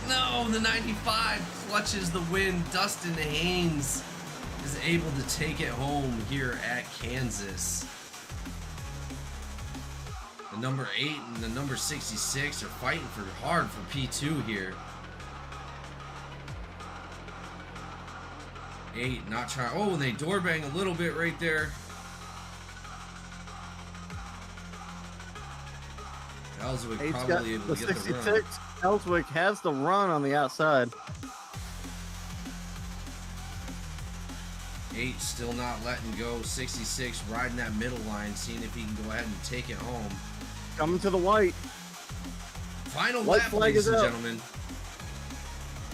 No, the 95 clutches the win. Dustin Haynes is able to take it home here at Kansas. The number 8 and the number 66 are fighting hard for P2 here. 8 not trying. Oh, they door bang a little bit right there. Ellswick probably able to get the run. Ellswick has the run on the outside. 8 still not letting go. 66 riding that middle line, seeing if he can go ahead and take it home. Coming to the white. Final lap, ladies and gentlemen.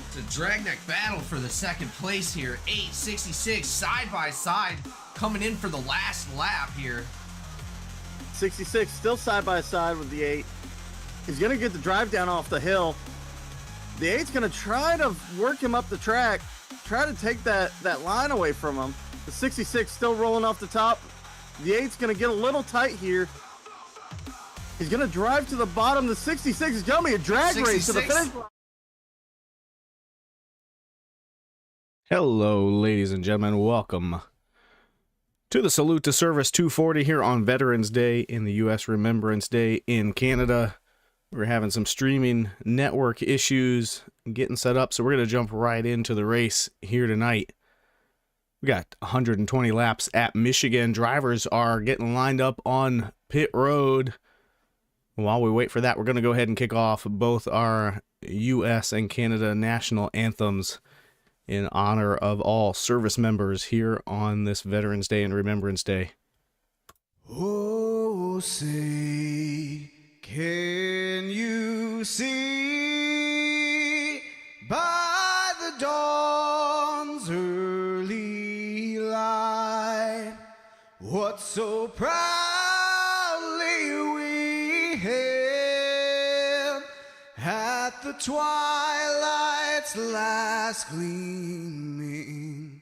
It's a dragneck battle for the second place here. 8, 66 side by side coming in for the last lap here. 66 still side by side with the 8. He's going to get the drive down off the hill. The 8's going to try to work him up the track, try to take that line away from him. The 66 still rolling off the top. The 8's going to get a little tight here. He's going to drive to the bottom. The 66 is going to be a drag race to the finish line. Hello, ladies and gentlemen. Welcome to the Salute to Service 240 here on Veterans Day in the U.S. Remembrance Day in Canada. We're having some streaming network issues getting set up, so we're going to jump right into the race here tonight. We got 120 laps at Michigan. Drivers are getting lined up on pit road. While we wait for that, we're going to go ahead and kick off both our U.S. and Canada national anthems in honor of all service members here on this Veterans Day and Remembrance Day. Oh, say, can you see by the dawn's early light what so proudly we hailed at the twilight's last gleaming,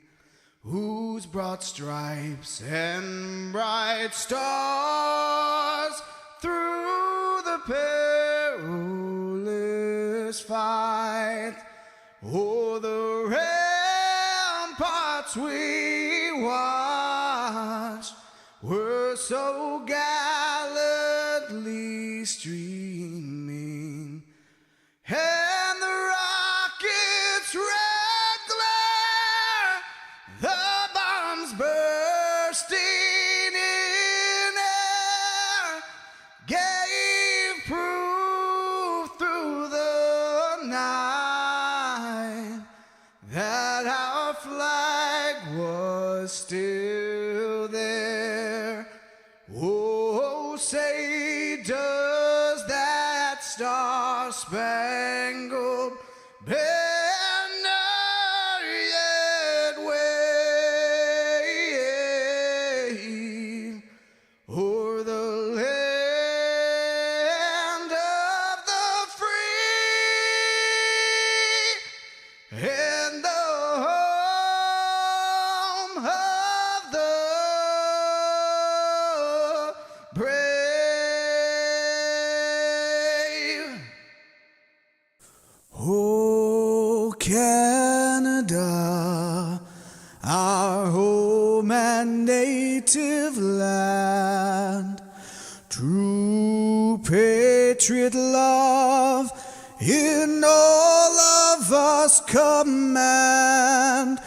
whose broad stripes and bright stars through the perilous fight o'er the ramparts we watched were so gallantly streaming, and the rocket's red glare, the bombs bursting in air, gave proof through the night that our flag was still there. Oh, say does that star-spangled banner yet wave o'er the land of the free and the home of the brave? Oh, Canada, our home and native land, true patriot love in all of us command.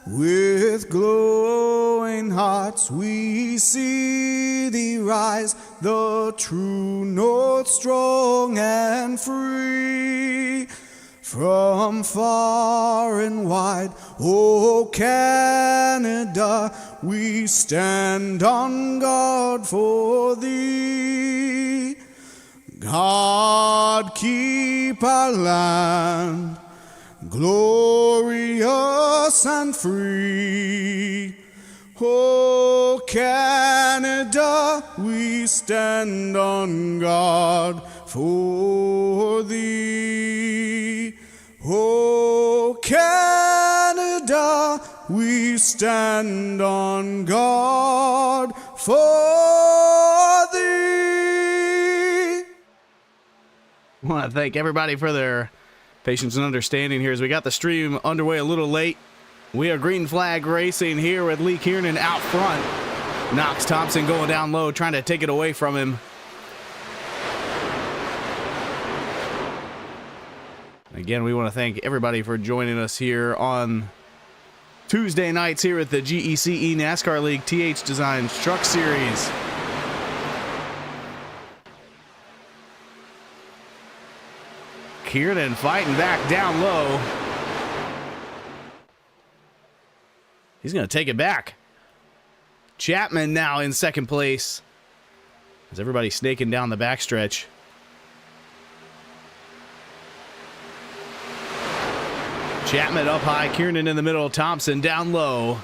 With glowing hearts we see thee rise, the true north strong and free. From far and wide, oh Canada, we stand on guard for thee. God keep our land glorious and free. Oh Canada, we stand on guard for thee. Oh Canada, we stand on guard for thee. I want to thank everybody for their Patience and understanding here as we got the stream underway a little late. We are green flag racing here with Lee Kiernan out front. Knox Thompson going down low, trying to take it away from him. Again, we want to thank everybody for joining us here on Tuesday nights here at the GEC NASCAR League THDesigns Truck Series. Kiernan fighting back down low. He's going to take it back. Chapman now in second place as everybody's snaking down the backstretch. Chapman up high, Kiernan in the middle, Thompson down low.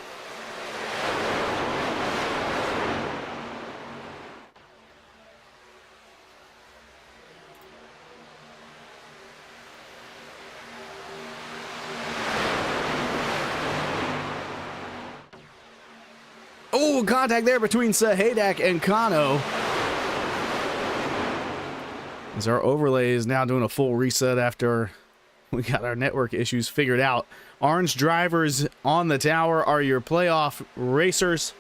Oh, contact there between Sahadak and Kano. As our overlay is now doing a full reset after we got our network issues figured out. Orange drivers on the tower are your playoff racers.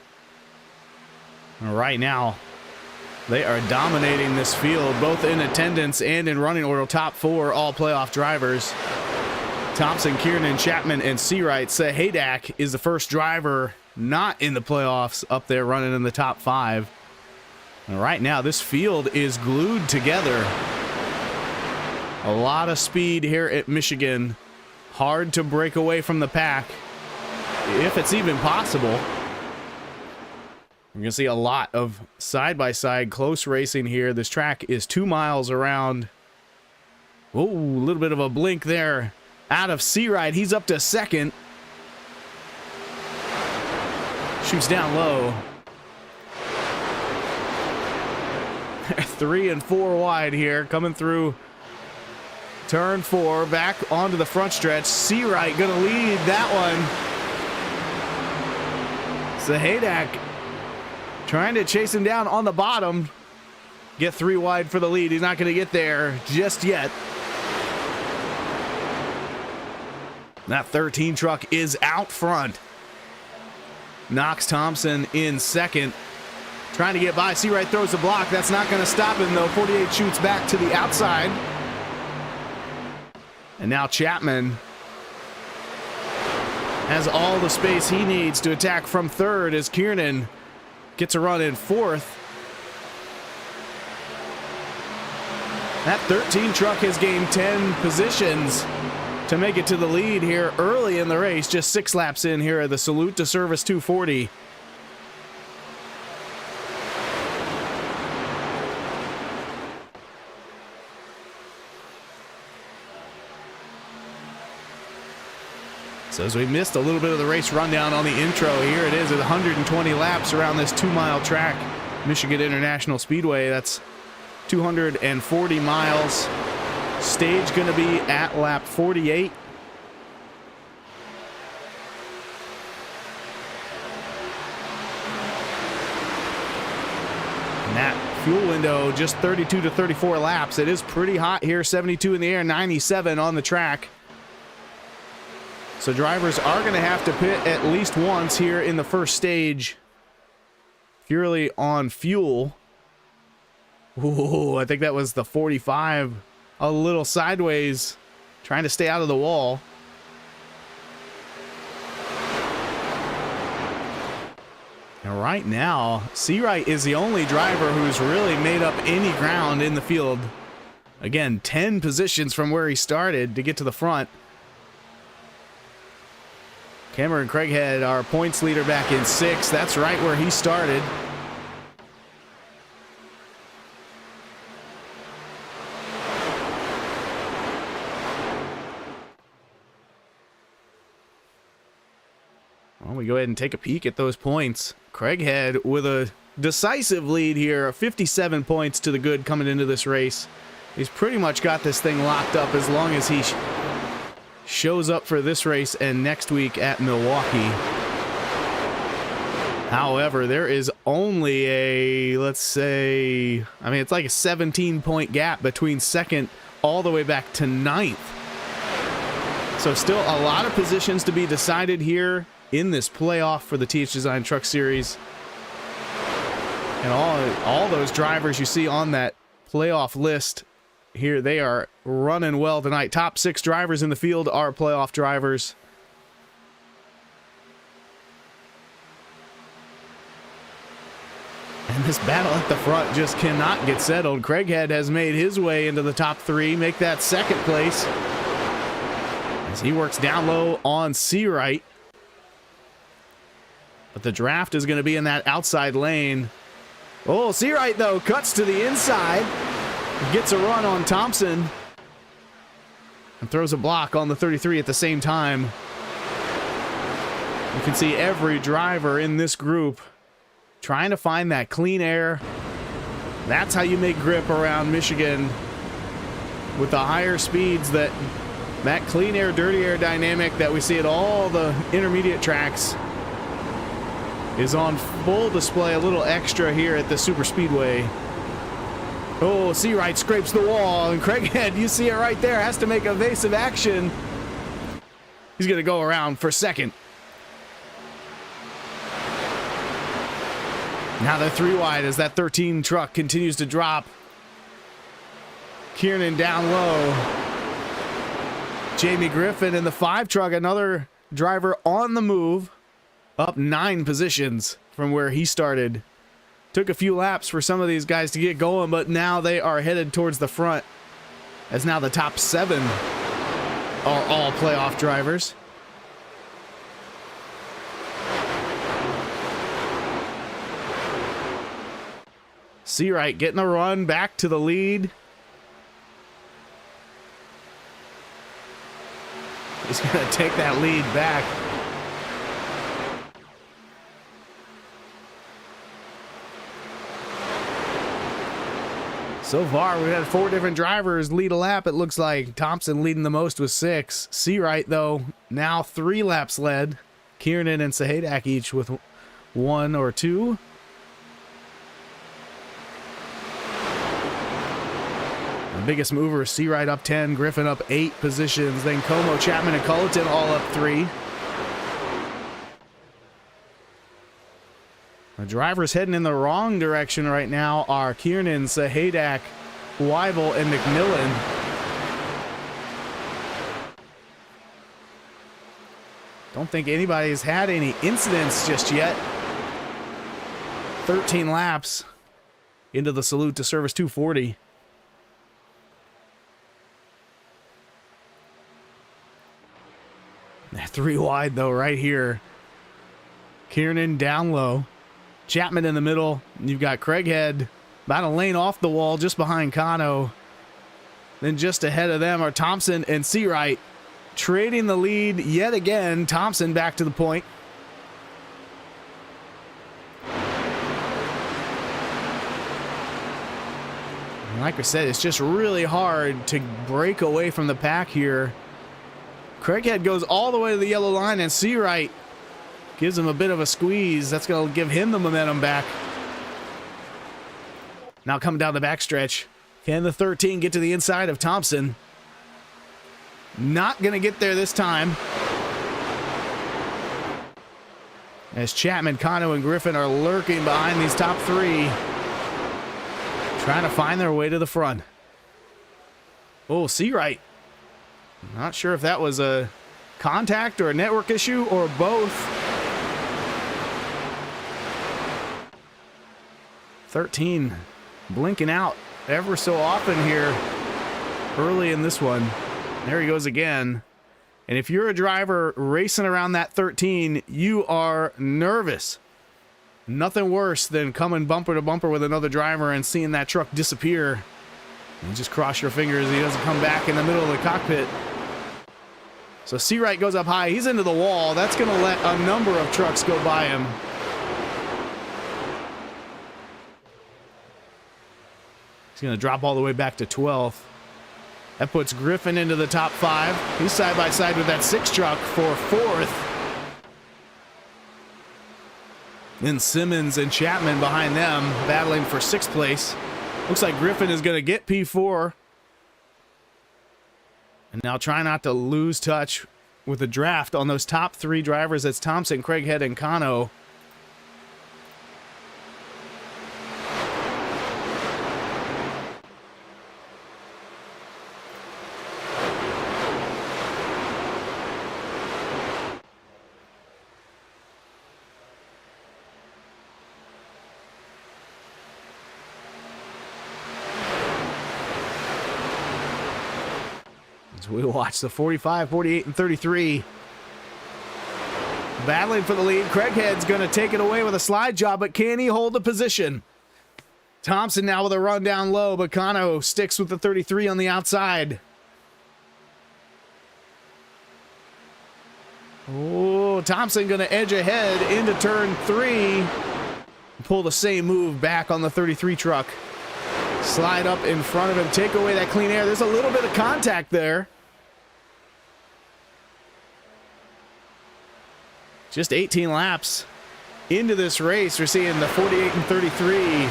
Right now, they are dominating this field, both in attendance and in running order. Top four, all playoff drivers. Thompson, Kiernan, Chapman, and Seawright. Sahadak is the first driver not in the playoffs up there running in the top five. And right now, this field is glued together. A lot of speed here at Michigan. Hard to break away from the pack, if it's even possible. We're going to see a lot of side-by-side close racing here. This track is 2 miles around. Oh, a little bit of a blink there out of Seawright. He's up to second. Shoots down low. 3 and 4 wide here, coming through turn 4, back onto the front stretch. Seawright gonna lead that one. Sahadak trying to chase him down on the bottom. Get 3 wide for the lead. He's not gonna get there just yet. That 13 truck is out front. Knox Thompson in second. Trying to get by. Seawright throws the block. That's not going to stop him, though. 48 shoots back to the outside. And now Chapman has all the space he needs to attack from third as Kiernan gets a run in fourth. That 13 truck has gained 10 positions to make it to the lead here early in the race. Just 6 laps in here at the Salute to Service 240. So as we missed a little bit of the race rundown on the intro, here it is at 120 laps around this 2-mile track. Michigan International Speedway, that's 240 miles. Stage going to be at lap 48. And that fuel window just 32 to 34 laps. It is pretty hot here, 72 in the air, 97 on the track. So drivers are going to have to pit at least once here in the first stage, purely on fuel. Ooh, I think that was the 45. A little sideways, trying to stay out of the wall. And right now, Seawright is the only driver who's really made up any ground in the field. Again, 10 positions from where he started to get to the front. Cameron Craighead, our points leader, back in 6th. That's right where he started. Well, we go ahead and take a peek at those points. Craighead with a decisive lead here, 57 points to the good coming into this race. He's pretty much got this thing locked up as long as he shows up for this race and next week at Milwaukee. However, there is only a, let's say, I mean, it's like a 17-point gap between second all the way back to 9th. So still a lot of positions to be decided here in this playoff for the THDesign Truck Series. And all those drivers you see on that playoff list here, they are running well tonight. Top 6 drivers in the field are playoff drivers. And this battle at the front just cannot get settled. Craighead has made his way into the top 3, make that second place, as he works down low on Seawright. But the draft is going to be in that outside lane. Oh, Seawright, though, cuts to the inside, gets a run on Thompson, and throws a block on the 33 at the same time. You can see every driver in this group trying to find that clean air. That's how you make grip around Michigan, with the higher speeds, that clean air, dirty air dynamic that we see at all the intermediate tracks is on full display, a little extra here at the Super Speedway. Oh, Seawright scrapes the wall, and Craighead, you see it right there, has to make evasive action. He's going to go around for second. Now they're 3 wide as that 13 truck continues to drop. Kiernan down low. Jamie Griffin in the 5 truck, another driver on the move, up 9 positions from where he started. Took a few laps for some of these guys to get going, but now they are headed towards the front, as now the top 7 are all playoff drivers. Seawright getting a run back to the lead. He's going to take that lead back. So far, we've had 4 different drivers lead a lap. It looks like Thompson leading the most with 6. Seawright, though, now 3 laps led. Kiernan and Sahadak each with 1 or 2. The biggest mover is Seawright up 10, Griffin up 8 positions. Then Como, Chapman, and Culleton all up 3. The drivers heading in the wrong direction right now are Kiernan, Sahadak, Weibel, and McMillan. Don't think anybody's had any incidents just yet. 13 laps into the Salute to Service 240. They're 3 wide, though, right here. Kiernan down low. Chapman in the middle. You've got Craighead about a lane off the wall just behind Kano. Then just ahead of them are Thompson and Seawright trading the lead yet again. Thompson back to the point. And like I said, it's just really hard to break away from the pack here. Craighead goes all the way to the yellow line, and Seawright gives him a bit of a squeeze. That's going to give him the momentum back. Now coming down the backstretch. Can the 13 get to the inside of Thompson? Not going to get there this time, as Chapman, Kano, and Griffin are lurking behind these top 3, trying to find their way to the front. Oh, Seawright. Not sure if that was a contact or a network issue or both. 13 blinking out ever so often here early in this one. There he goes again. And if you're a driver racing around that 13, you are nervous. Nothing worse than coming bumper to bumper with another driver and seeing that truck disappear. And just cross your fingers he doesn't come back in the middle of the cockpit. So Seawright goes up high. He's into the wall. That's going to let a number of trucks go by him. He's going to drop all the way back to 12th. That puts Griffin into the top 5. He's side by side with that 6 truck for 4th. Then Simmons and Chapman behind them, battling for 6th place. Looks like Griffin is going to get P4. And now try not to lose touch with the draft on those top 3 drivers. That's Thompson, Craighead, and Kano. We watch the 45, 48, and 33 battling for the lead. Craighead's going to take it away with a slide job, but can he hold the position? Thompson now with a run down low, but Kano sticks with the 33 on the outside. Oh, Thompson going to edge ahead into turn 3. Pull the same move back on the 33 truck. Slide up in front of him, take away that clean air. There's a little bit of contact there. Just 18 laps into this race. We're seeing the 48 and 33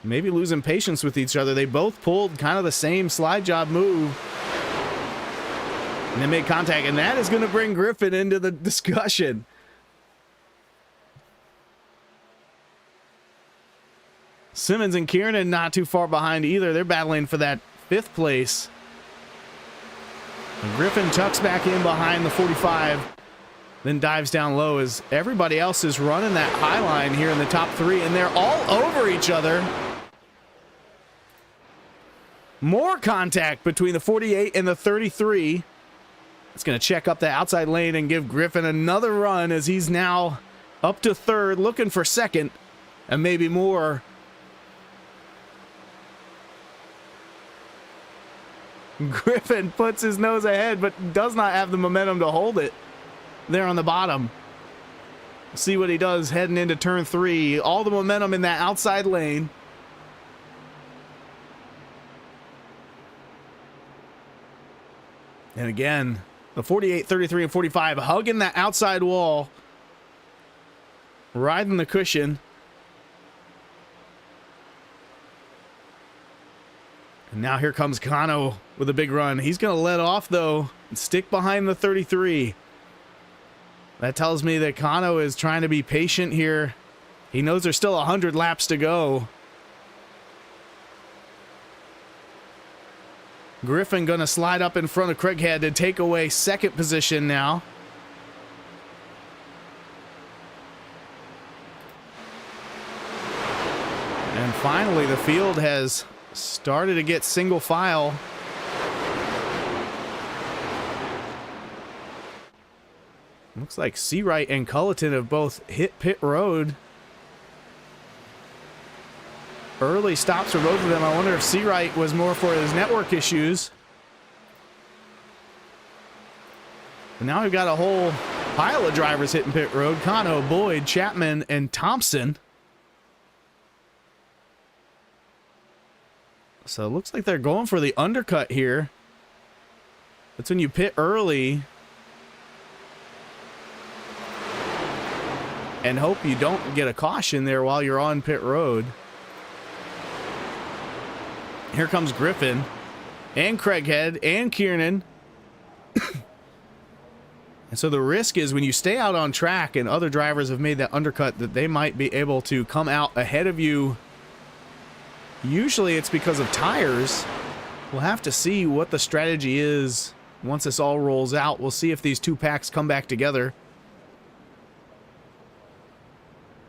maybe losing patience with each other. They both pulled kind of the same slide job move. And they made contact, and that is going to bring Griffin into the discussion. Simmons and Kiernan not too far behind either. They're battling for that 5th place. And Griffin tucks back in behind the 45. Then dives down low as everybody else is running that high line here in the top 3, and they're all over each other. More contact between the 48 and the 33. It's going to check up the outside lane and give Griffin another run as he's now up to 3rd, looking for 2nd, and maybe more. Griffin puts his nose ahead, but does not have the momentum to hold it. There on the bottom. See what he does heading into turn 3. All the momentum in that outside lane. And again, the 48, 33, and 45 hugging that outside wall. Riding the cushion. And now here comes Kano with a big run. He's going to let off, though, and stick behind the 33. That tells me that Kano is trying to be patient here. He knows there's still 100 laps to go. Griffin going to slide up in front of Craighead to take away 2nd position now. And finally, the field has started to get single file. Looks like Seawright and Culleton have both hit pit road. Early stops for both of them. I wonder if Seawright was more for his network issues. And now we've got a whole pile of drivers hitting pit road. Kano, Boyd, Chapman, and Thompson. So it looks like they're going for the undercut here. That's when you pit early and hope you don't get a caution there while you're on pit road. Here comes Griffin and Craighead and Kiernan. And so the risk is when you stay out on track and other drivers have made that undercut that they might be able to come out ahead of you. Usually it's because of tires. We'll have to see what the strategy is once this all rolls out. We'll see if these two packs come back together.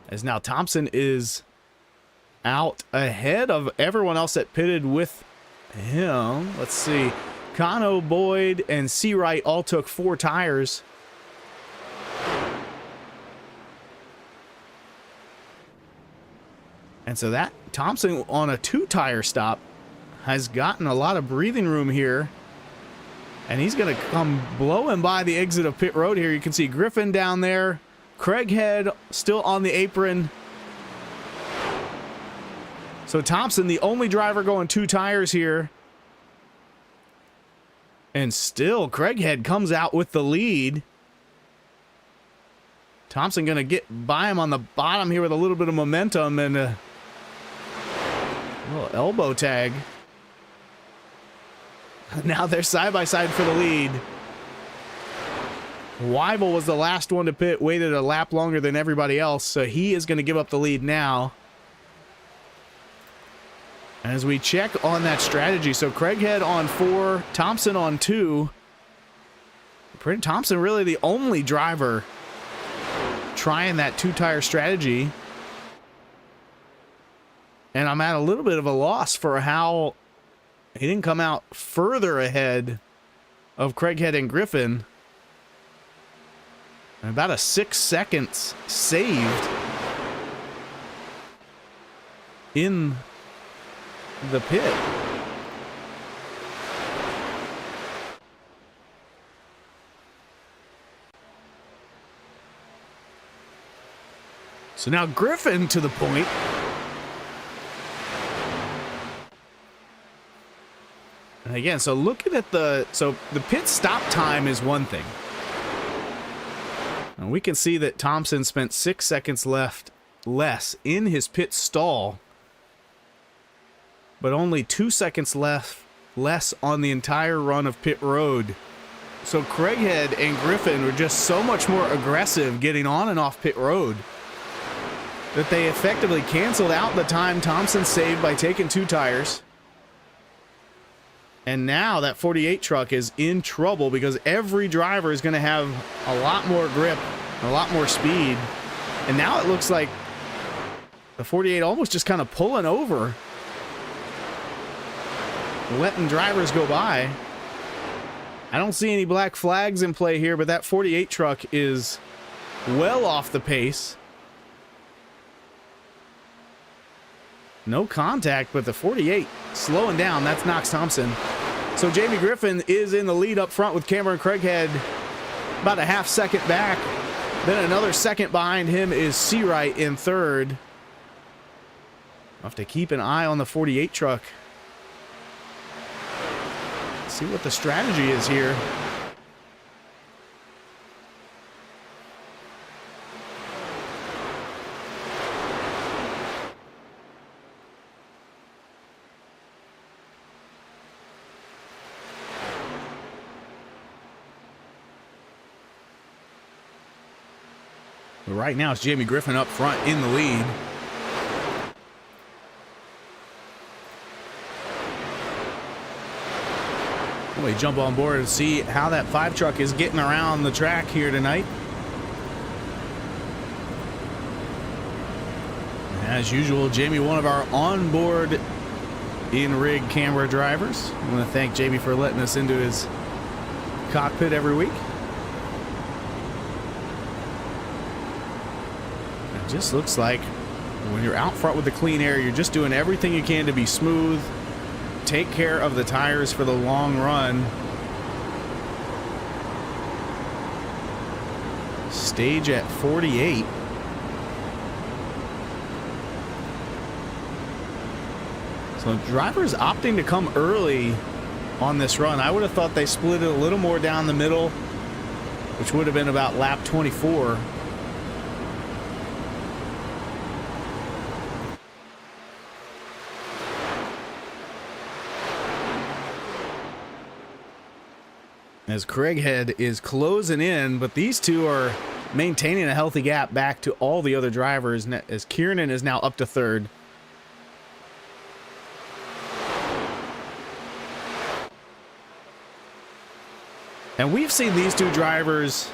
As now Thompson is out ahead of everyone else that pitted with him. Let's see. Kano, Boyd, and Seawright all took 4 tires. And so that Thompson on a 2-tire stop has gotten a lot of breathing room here. And he's going to come blowing by the exit of pit road here. You can see Griffin down there. Craighead still on the apron. So Thompson, the only driver going 2 tires here. And still, Craighead comes out with the lead. Thompson going to get by him on the bottom here with a little bit of momentum and a little elbow tag. Now they're side by side for the lead. Weibel was the last one to pit, waited a lap longer than everybody else, so he is going to give up the lead now. As we check on that strategy, so Craighead on 4, Thompson on 2. Thompson really the only driver trying that 2-tire strategy. And I'm at a little bit of a loss for how he didn't come out further ahead of Craighead and Griffin. And about a 6 seconds saved in the pit. So now Griffin to the point. And again, so looking at the pit stop time is one thing. And we can see that Thompson spent 6 seconds less in his pit stall, but only 2 seconds less on the entire run of pit road. So Craighead and Griffin were just so much more aggressive getting on and off pit road that they effectively canceled out the time Thompson saved by taking 2 tires. And now that 48 truck is in trouble because every driver is going to have a lot more grip, a lot more speed. And now it looks like the 48 almost just kind of pulling over, letting drivers go by. I don't see any black flags in play here, but that 48 truck is well off the pace. No contact, but the 48 slowing down. That's Knox Thompson. So Jamie Griffin is in the lead up front with Cameron Craighead about a half second back. Then another second behind him is Seawright in third. I'll have to keep an eye on the 48 truck. See what the strategy is here. But right now it's Jamie Griffin up front in the lead. We jump on board and see how that 5 truck is getting around the track here tonight. As usual, Jamie, one of our onboard in-rig camera drivers. I want to thank Jamie for letting us into his cockpit every week. It just looks like when you're out front with the clean air, you're just doing everything you can to be smooth, take care of the tires for the long run. Stage at 48. So drivers opting to come early on this run. I would have thought they split it a little more down the middle, which would have been about lap 24. As Craighead is closing in, but these two are maintaining a healthy gap back to all the other drivers, as Kiernan is now up to third. And we've seen these two drivers,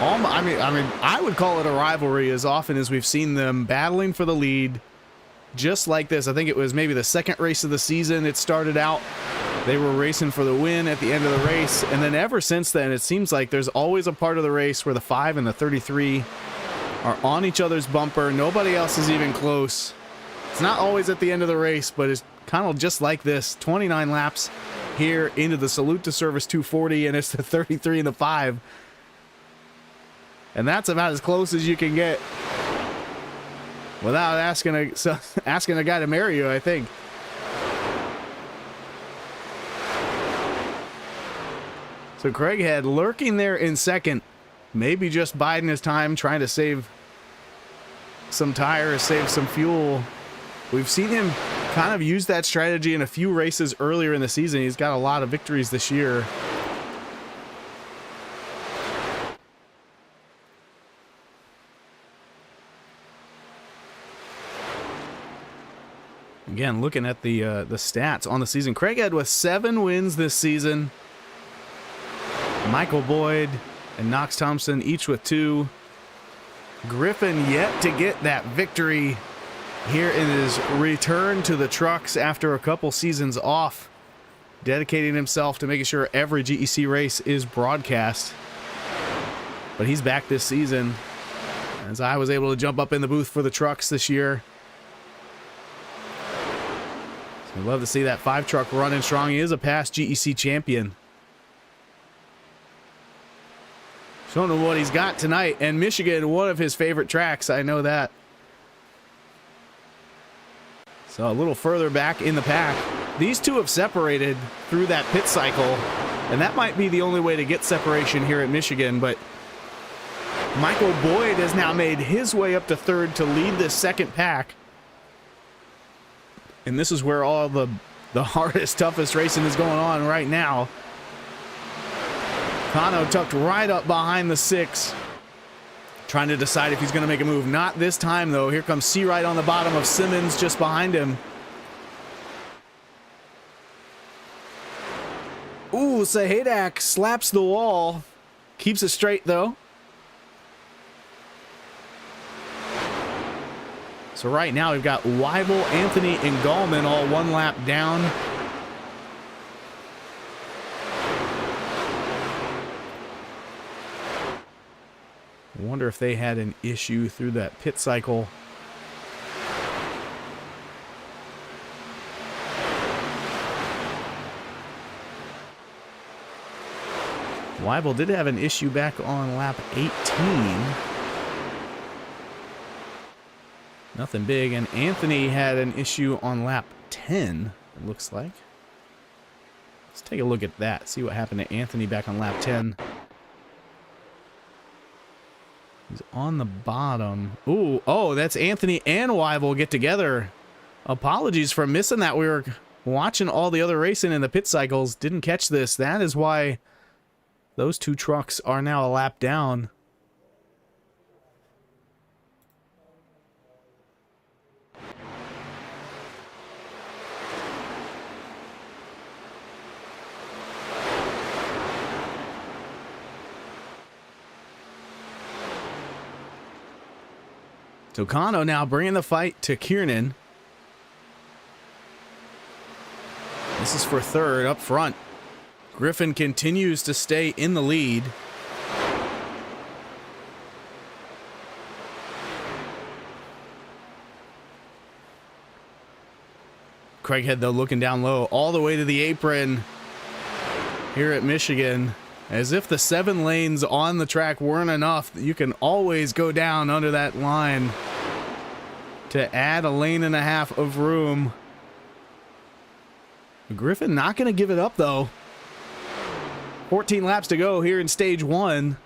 I would call it a rivalry as often as we've seen them battling for the lead, just like this. I think it was maybe the second race of the season it started out. They were racing for the win at the end of the race, and then ever since then, it seems like there's always a part of the race where the 5 and the 33 are on each other's bumper. Nobody else is even close. It's not always at the end of the race, but it's kind of just like this. 29 laps here into the Salute to Service 240, and it's the 33 and the 5. And that's about as close as you can get without asking a guy to marry you, I think. So Craighead lurking there in second, maybe just biding his time, trying to save some tires, save some fuel. We've seen him kind of used that strategy in a few races earlier in the season. He's got a lot of victories this year. Again, looking at the stats on the season, Craighead with 7 wins this season. Michael Boyd and Knox Thompson each with 2. Griffin yet to get that victory here in his return to the trucks after a couple seasons off, dedicating himself to making sure every GEC race is broadcast. But he's back this season, as I was able to jump up in the booth for the trucks this year. I'd love to see that 5 truck running strong. He is a past GEC champion. Showing him what he's got tonight. And Michigan, one of his favorite tracks. I know that. So a little further back in the pack. These two have separated through that pit cycle. And that might be the only way to get separation here at Michigan. But Michael Boyd has now made his way up to 3rd to lead this second pack. And this is where all the hardest, toughest racing is going on right now. Kano tucked right up behind the 6, trying to decide if he's going to make a move. Not this time, though. Here comes Seawright on the bottom of Simmons just behind him. Ooh, Sahadak slaps the wall. Keeps it straight, though. So right now we've got Weibel, Anthony, and Gallman all 1 lap down. I wonder if they had an issue through that pit cycle. Weibel did have an issue back on lap 18. Nothing big, and Anthony had an issue on lap 10, it looks like. Let's take a look at that, see what happened to Anthony back on lap 10. He's on the bottom. Ooh, oh, that's Anthony and Weibel get together. Apologies for missing that. We were watching all the other racing in the pit cycles, didn't catch this. That is why those 2 trucks are now a lap down. So Kano now bringing the fight to Kiernan. This is for 3rd up front. Griffin continues to stay in the lead. Craighead, though, looking down low all the way to the apron here at Michigan. As if the 7 lanes on the track weren't enough, you can always go down under that line to add a lane and a half of room. Griffin not going to give it up, though. 14 laps to go here in stage 1.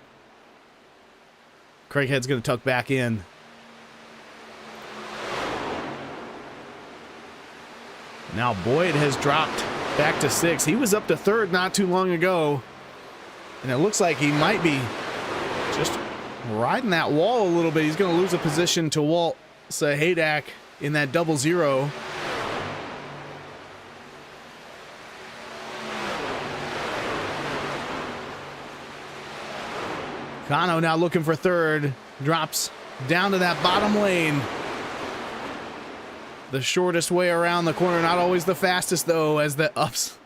Craighead's going to tuck back in. Now Boyd has dropped back to 6. He was up to 3rd not too long ago. And it looks like he might be just riding that wall a little bit. He's going to lose a position to Walt Sahadak in that 0-0. Kano now looking for 3rd. Drops down to that bottom lane. The shortest way around the corner. Not always the fastest, though, as the ups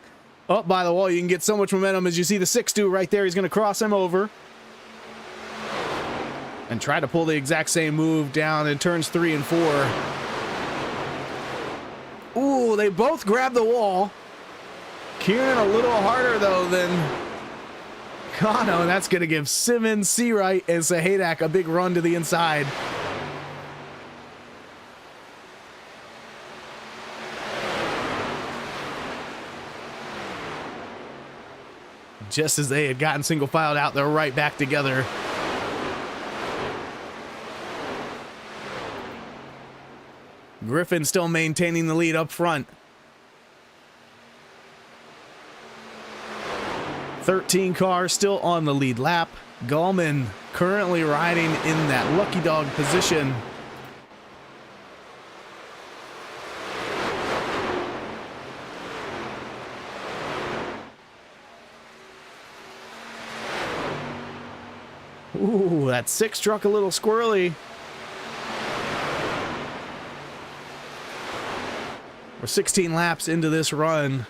up by the wall. You can get so much momentum as you see the 6-2 right there. He's going to cross him over and try to pull the exact same move down in turns 3 and 4. Ooh, they both grab the wall. Kieran a little harder, though, than Kano, and that's going to give Simmons, Seawright, and Sahadak a big run to the inside. Just as they had gotten single filed out, they're right back together. Griffin still maintaining the lead up front. 13 cars still on the lead lap. Gallman currently riding in that lucky dog position. Ooh, that 6 truck a little squirrely. We're 16 laps into this run.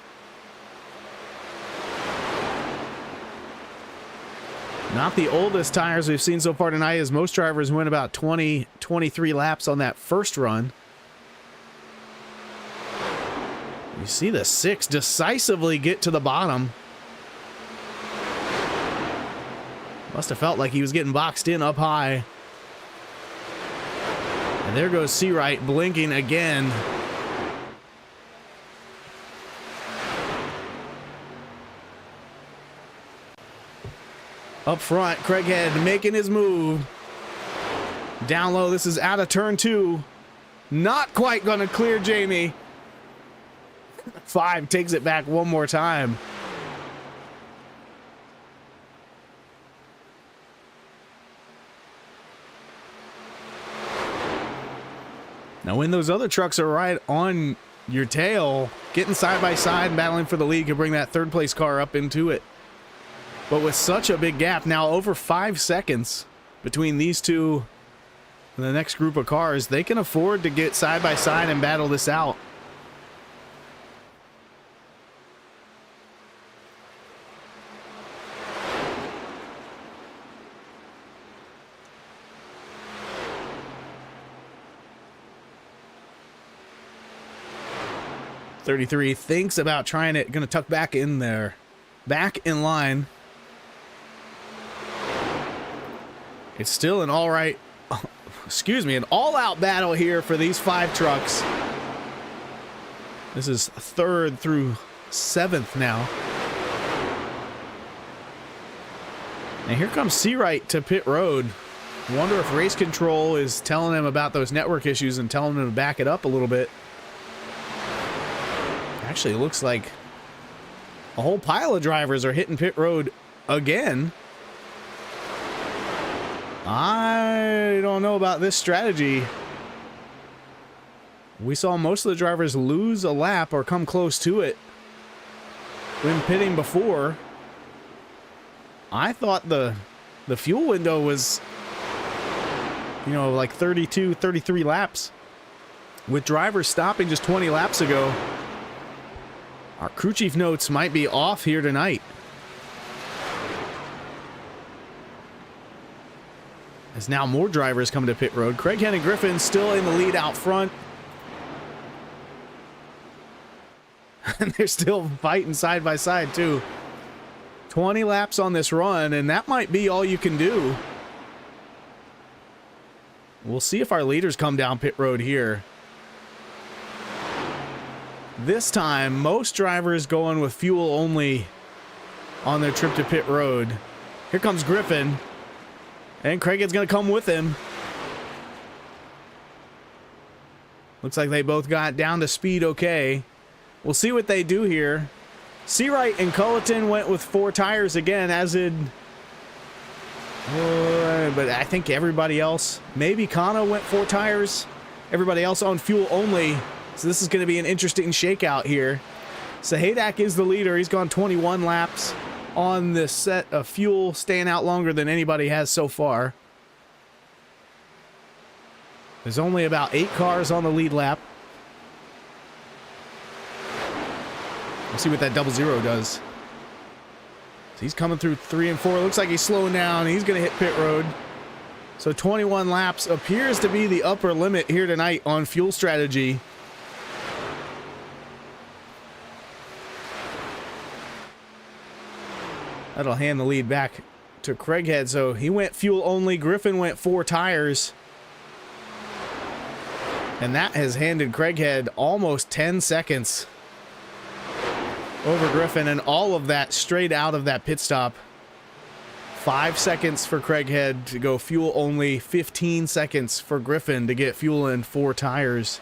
Not the oldest tires we've seen so far tonight, as most drivers went about 20, 23 laps on that first run. You see the 6 decisively get to the bottom. Must have felt like he was getting boxed in up high. And there goes Seawright blinking again. Up front, Craighead making his move. Down low, this is out of turn 2. Not quite going to clear Jamie. 5 takes it back one more time. Now, when those other trucks are right on your tail, getting side by side and battling for the lead can bring that third place car up into it. But with such a big gap, now over 5 seconds between these two and the next group of cars, they can afford to get side by side and battle this out. .33 thinks about trying it, gonna tuck back in there. Back in line. It's still an an all-out battle here for these 5 trucks. This is 3rd through 7th now. And here comes Seawright to pit road. Wonder if race control is telling him about those network issues and telling him to back it up a little bit. Actually, it looks like a whole pile of drivers are hitting pit road again. I don't know about this strategy. We saw most of the drivers lose a lap or come close to it when pitting before. I thought the fuel window was, you know, like 32, 33 laps. With drivers stopping just 20 laps ago, our crew chief notes might be off here tonight. As now more drivers come to pit road. Craighead and Griffin still in the lead out front. And they're still fighting side by side too. 20 laps on this run, and that might be all you can do. We'll see if our leaders come down pit road here. This time, most drivers going with fuel only on their trip to pit road. Here comes Griffin. And Craighead's going to come with him. Looks like they both got down to speed okay. We'll see what they do here. Seawright and Culleton went with 4 tires again, as did... but I think everybody else... Maybe Kano went 4 tires. Everybody else on fuel only. So this is going to be an interesting shakeout here. Sahadak is the leader. He's gone 21 laps on this set of fuel, staying out longer than anybody has so far. There's only about 8 cars on the lead lap. We'll see what that 00 does. So he's coming through 3 and 4. Looks like he's slowing down. He's going to hit pit road. So 21 laps appears to be the upper limit here tonight on fuel strategy. That'll hand the lead back to Craighead. So he went fuel only. Griffin went 4 tires. And that has handed Craighead almost 10 seconds over Griffin, and all of that straight out of that pit stop. 5 seconds for Craighead to go fuel only. 15 seconds for Griffin to get fuel in 4 tires.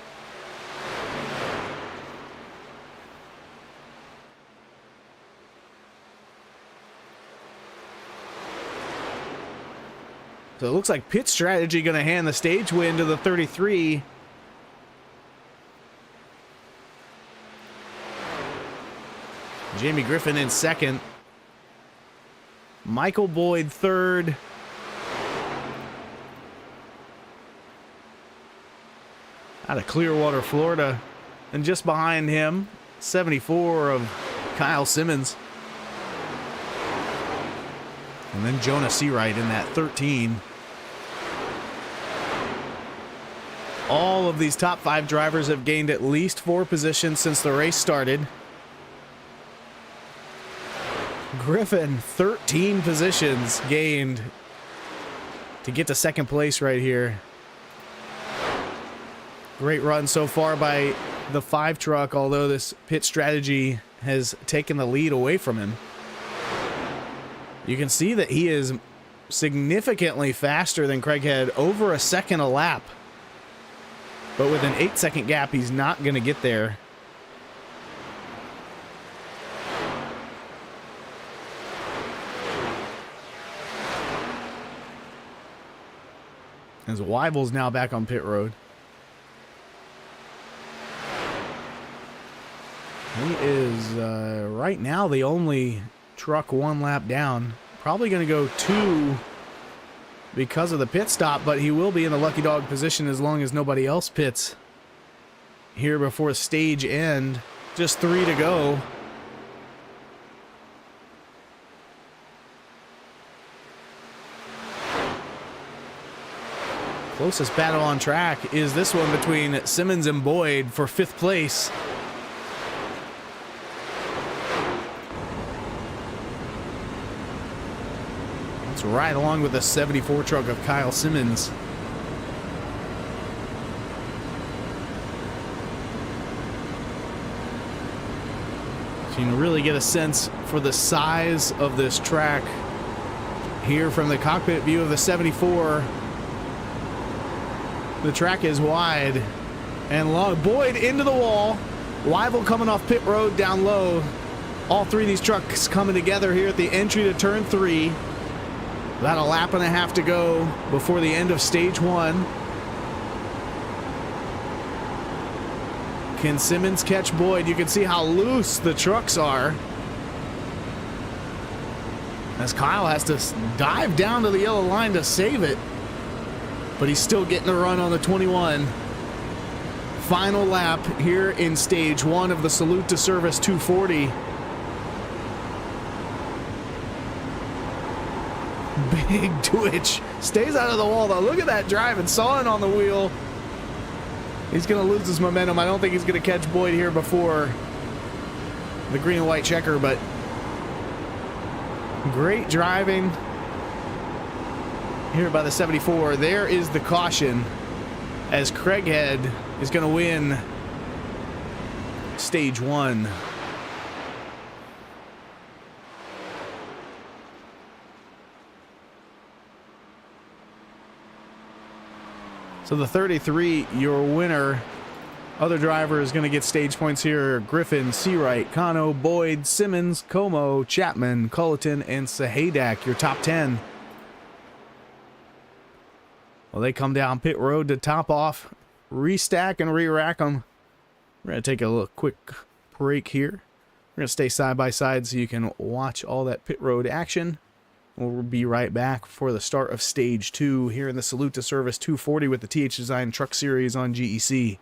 So it looks like pit strategy going to hand the stage win to the 33. Jamie Griffin in second. Michael Boyd third. Out of Clearwater, Florida. And just behind him, 74 of Kyle Simmons. And then Jonah Seawright in that 13. All of these top 5 drivers have gained at least 4 positions since the race started. Griffin, 13 positions gained to get to second place right here. Great run so far by the 5 truck, although this pit strategy has taken the lead away from him. You can see that he is significantly faster than Craighead, over a second a lap. But with an 8-second gap, he's not going to get there. As Weibel's now back on pit road. He is right now the only truck 1 lap down. Probably going to go 2 because of the pit stop, but he will be in the lucky dog position as long as nobody else pits here before stage end. Just 3 to go. Closest battle on track is this one between Simmons and Boyd for 5th place. It's right along with the 74 truck of Kyle Simmons. So you can really get a sense for the size of this track here from the cockpit view of the 74. The track is wide and long. Boyd into the wall. Weibel coming off pit road down low. All 3 of these trucks coming together here at the entry to turn 3. About a lap and a half to go before the end of stage 1. Can Simmons catch Boyd? You can see how loose the trucks are. As Kyle has to dive down to the yellow line to save it. But he's still getting a run on the 21. Final lap here in stage 1 of the Salute to Service 240. Big twitch. Stays out of the wall though. Look at that drive and sawing on the wheel. He's going to lose his momentum. I don't think he's going to catch Boyd here before the green and white checker, but great driving here by the 74. There is the caution as Craighead is going to win stage 1. So the 33, your winner. Other driver is going to get stage points here. Griffin, Seawright, Kano, Boyd, Simmons, Como, Chapman, Culleton, and Sahadak, your top 10. Well, they come down pit road to top off, restack and re-rack them. We're going to take a little quick break here. We're going to stay side by side so you can watch all that pit road action. We'll be right back for the start of stage 2 here in the Salute to Service 240 with the THDesign Truck Series on GEC.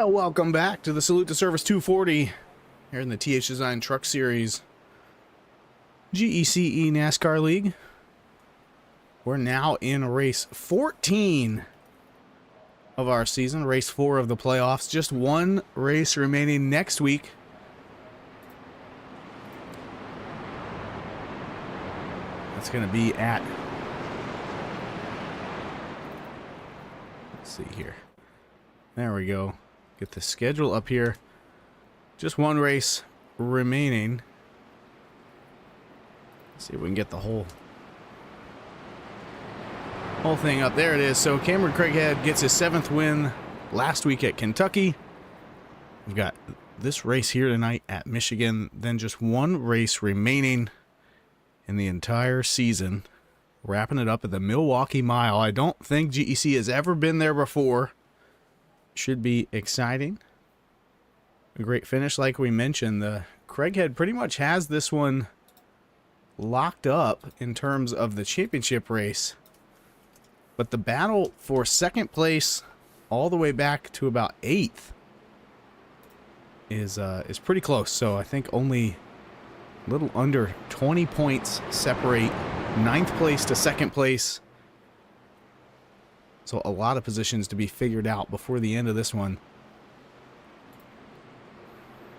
And welcome back to the Salute to Service 240 here in the THDesigns Truck Series GEC NASCAR League. We're now in race 14 of our season, race 4 of the playoffs. Just one race remaining next week. That's going to be at, let's see here. There we go. Get the schedule up here. Just one race remaining. Let's see if we can get the whole thing up. There it is. So Cameron Craighead gets his 7th win last week at Kentucky. We've got this race here tonight at Michigan. Then just one race remaining in the entire season. Wrapping it up at the Milwaukee Mile. I don't think GEC has ever been there before. Should be exciting. A great finish, like we mentioned. The Craighead pretty much has this one locked up in terms of the championship race. But the battle for 2nd place all the way back to about 8th is pretty close. So I think only a little under 20 points separate 9th place to 2nd place. So a lot of positions to be figured out before the end of this one.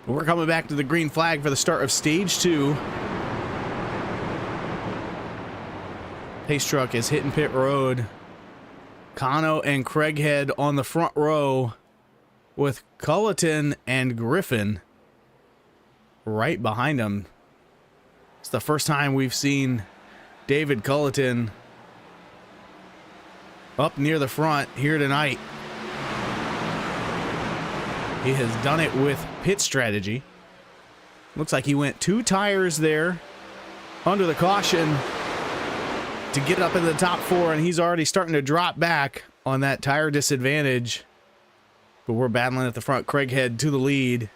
But we're coming back to the green flag for the start of stage 2. Pace truck is hitting pit road. Kano and Craighead on the front row with Culleton and Griffin right behind them. It's the first time we've seen David Culleton up near the front here tonight. He has done it with pit strategy. Looks like he went 2 tires there under the caution to get up in the top 4, and he's already starting to drop back on that tire disadvantage. But we're battling at the front. Craighead to the lead.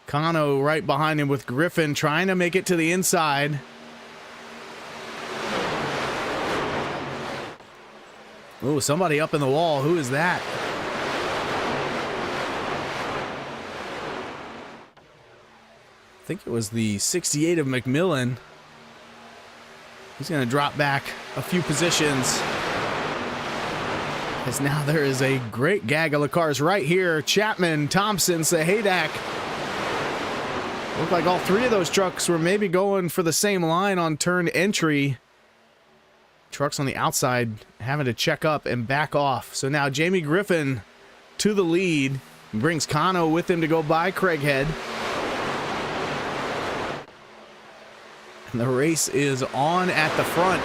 Kano right behind him with Griffin trying to make it to the inside. Oh, somebody up in the wall. Who is that? I think it was the 68 of McMillan. He's going to drop back a few positions. As now there is a great gaggle of cars right here. Chapman, Thompson, Sahadak. Looked like all 3 of those trucks were maybe going for the same line on turn entry. Trucks on the outside having to check up and back off. So now Jamie Griffin to the lead. Brings Kano with him to go by Craighead. And the race is on at the front.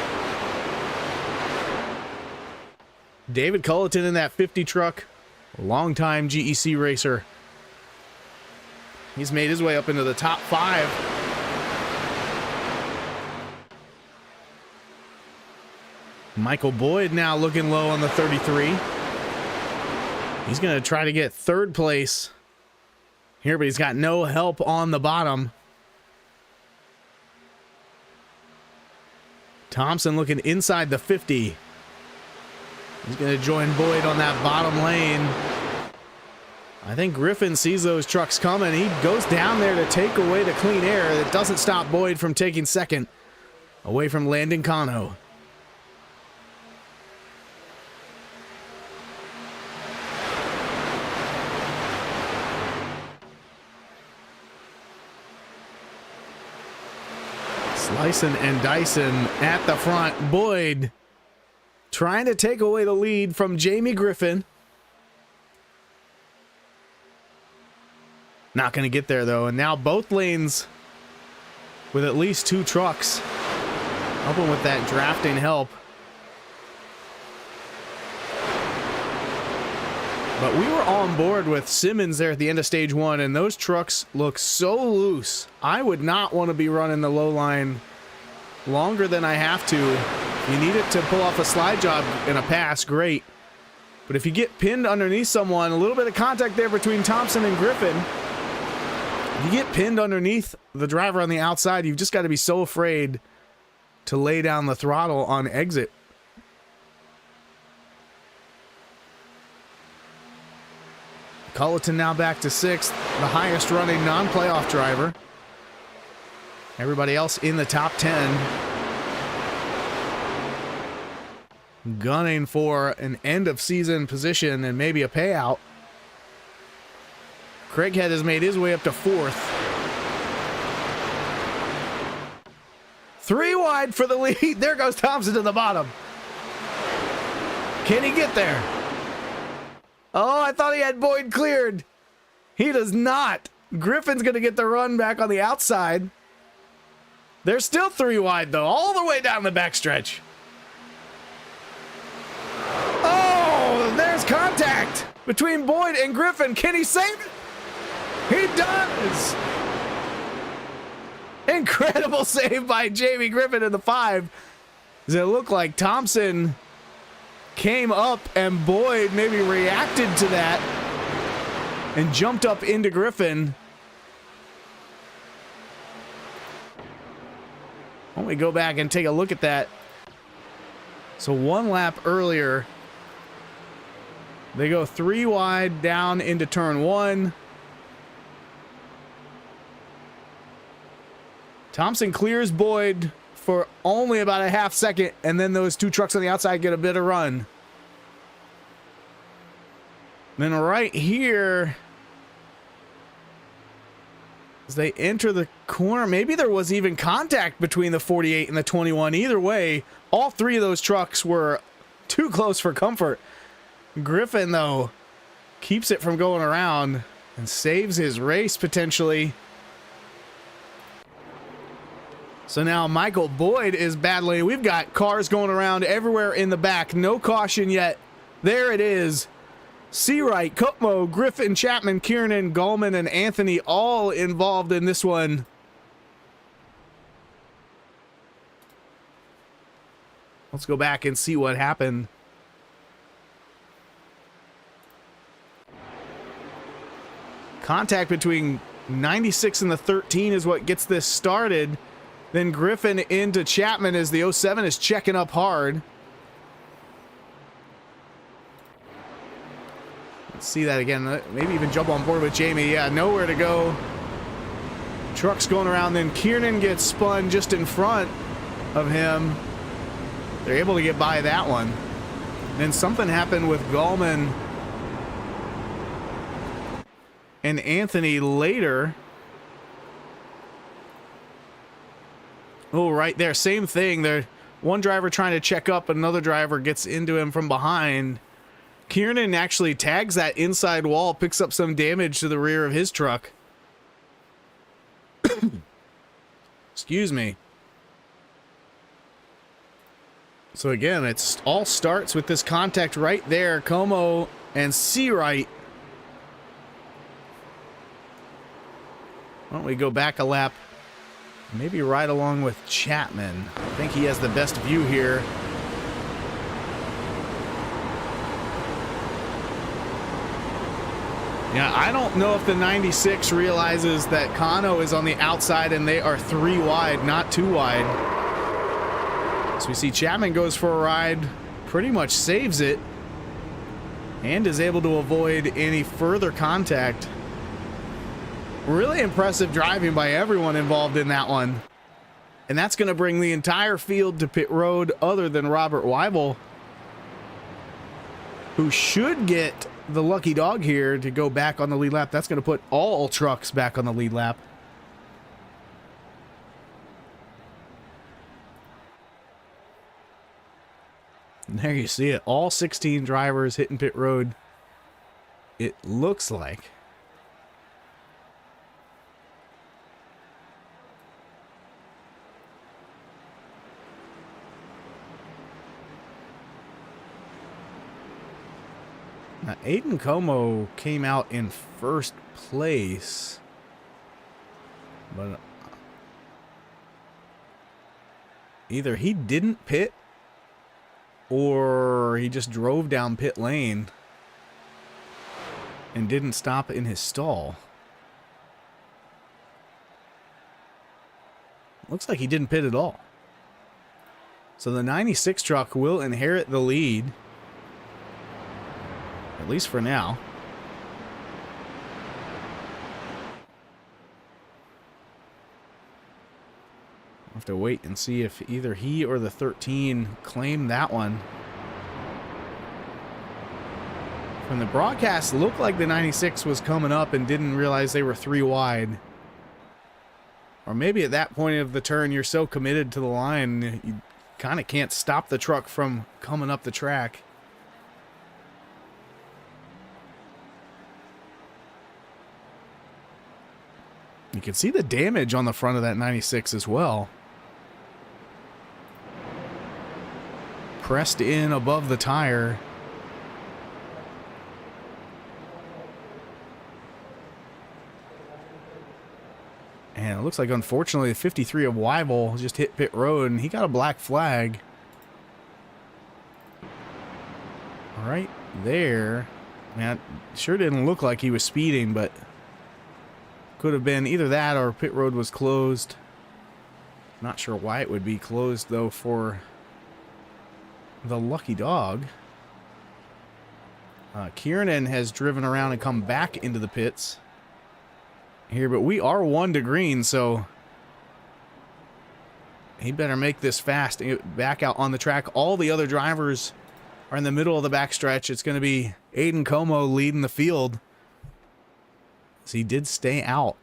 David Culleton in that 50 truck. A longtime GEC racer. He's made his way up into the top 5. Michael Boyd now looking low on the 33. He's going to try to get 3rd place here, but he's got no help on the bottom. Thompson looking inside the 50. He's going to join Boyd on that bottom lane. I think Griffin sees those trucks coming. He goes down there to take away the clean air. That doesn't stop Boyd from taking 2nd away from Landon Kano. Slicing and Dyson at the front. Boyd trying to take away the lead from Jamie Griffin. Not going to get there, though. And now both lanes with at least 2 trucks helping with that drafting help. But we were on board with Simmons there at the end of stage 1, and those trucks look so loose. I would not want to be running the low line longer than I have to. You need it to pull off a slide job in a pass, great. But if you get pinned underneath someone, a little bit of contact there between Thompson and Griffin. If you get pinned underneath the driver on the outside, you've just got to be so afraid to lay down the throttle on exit. Culleton now back to 6th, the highest running non-playoff driver. Everybody else in the top 10. Gunning for an end of season position and maybe a payout. Craighead has made his way up to 4th. 3 wide for the lead. There goes Thompson to the bottom. Can he get there? Oh, I thought he had Boyd cleared. He does not. Griffin's going to get the run back on the outside. They're still 3 wide, though, all the way down the backstretch. Oh, there's contact between Boyd and Griffin. Can he save it? He does. Incredible save by Jamie Griffin in the 5. Does it look like Thompson came up and Boyd maybe reacted to that and jumped up into Griffin? Why don't we go back and take a look at that? So 1 lap earlier, they go 3 wide down into turn 1. Thompson clears Boyd for only about a half second, and then those 2 trucks on the outside get a bit of run. Then right here, as they enter the corner, maybe there was even contact between the 48 and the 21. Either way, all 3 of those trucks were too close for comfort. Griffin, though, keeps it from going around and saves his race potentially. So now Michael Boyd is battling. We've got cars going around everywhere in the back. No caution yet. There it is. Seawright, Cutmo, Griffin, Chapman, Kiernan, Gallman, and Anthony all involved in this one. Let's go back and see what happened. Contact between 96 and the 13 is what gets this started. Then Griffin into Chapman as the 07 is checking up hard. Let's see that again. Maybe even jump on board with Jamie. Yeah, nowhere to go. Trucks going around. Then Kiernan gets spun just in front of him. They're able to get by that one. Then something happened with Gallman and Anthony later. Oh, right there. Same thing. There, one driver trying to check up, another driver gets into him from behind. Kiernan actually tags that inside wall, picks up some damage to the rear of his truck. Excuse me. So again, it's all starts with this contact right there. Como and Seawright. Why don't we go back a lap? Maybe right along with Chapman. I think he has the best view here. Yeah, I don't know if the 96 realizes that Kano is on the outside and they are 3 wide, not 2 wide. So we see Chapman goes for a ride, pretty much saves it, and is able to avoid any further contact. Really impressive driving by everyone involved in that one. And that's going to bring the entire field to pit road other than Robert Weibel, who should get the lucky dog here to go back on the lead lap. That's going to put all trucks back on the lead lap. And there you see it. All 16 drivers hitting pit road. It looks like. Now, Aiden Como came out in first place, but either he didn't pit or he just drove down pit lane and didn't stop in his stall. Looks like he didn't pit at all. So the 96 truck will inherit the lead. At least for now. have to wait and see if either he or the 13 claim that one. From the broadcast, looked like the 96 was coming up and didn't realize they were 3 wide. Or maybe at that point of the turn, you're so committed to the line, you kind of can't stop the truck from coming up the track. You can see the damage on the front of that 96 as well. Pressed in above the tire. And it looks like, unfortunately, the 53 of Weibel just hit pit road, and he got a black flag. Right there. Man, it sure didn't look like he was speeding, but could have been either that or pit road was closed. Not sure why it would be closed, though, for the lucky dog. Kiernan has driven around and come back into the pits here, but we are 1 to green, so he better make this fast and get back out on the track. All the other drivers are in the middle of the backstretch. It's going to be Aiden Como leading the field, so he did stay out.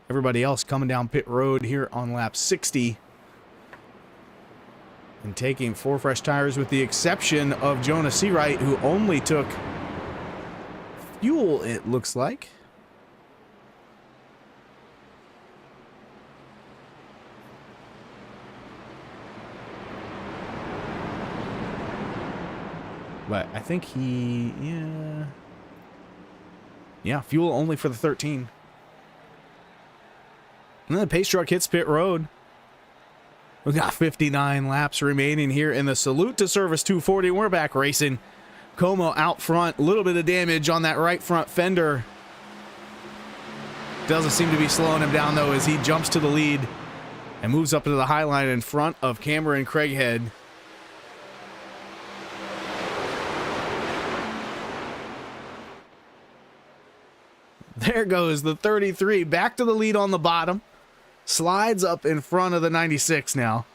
Everybody else coming down pit road here on lap 60 and taking 4 fresh tires, with the exception of Jonah Seawright, who only took fuel, it looks like. But I think he, yeah, fuel only for the 13. And then the pace truck hits pit road. We got 59 laps remaining here in the Salute to Service 240. We're back racing. Como out front, a little bit of damage on that right front fender. Doesn't seem to be slowing him down, though, as he jumps to the lead and moves up into the high line in front of Cameron Craighead. There goes the 33, back to the lead on the bottom. Slides up in front of the 96 now.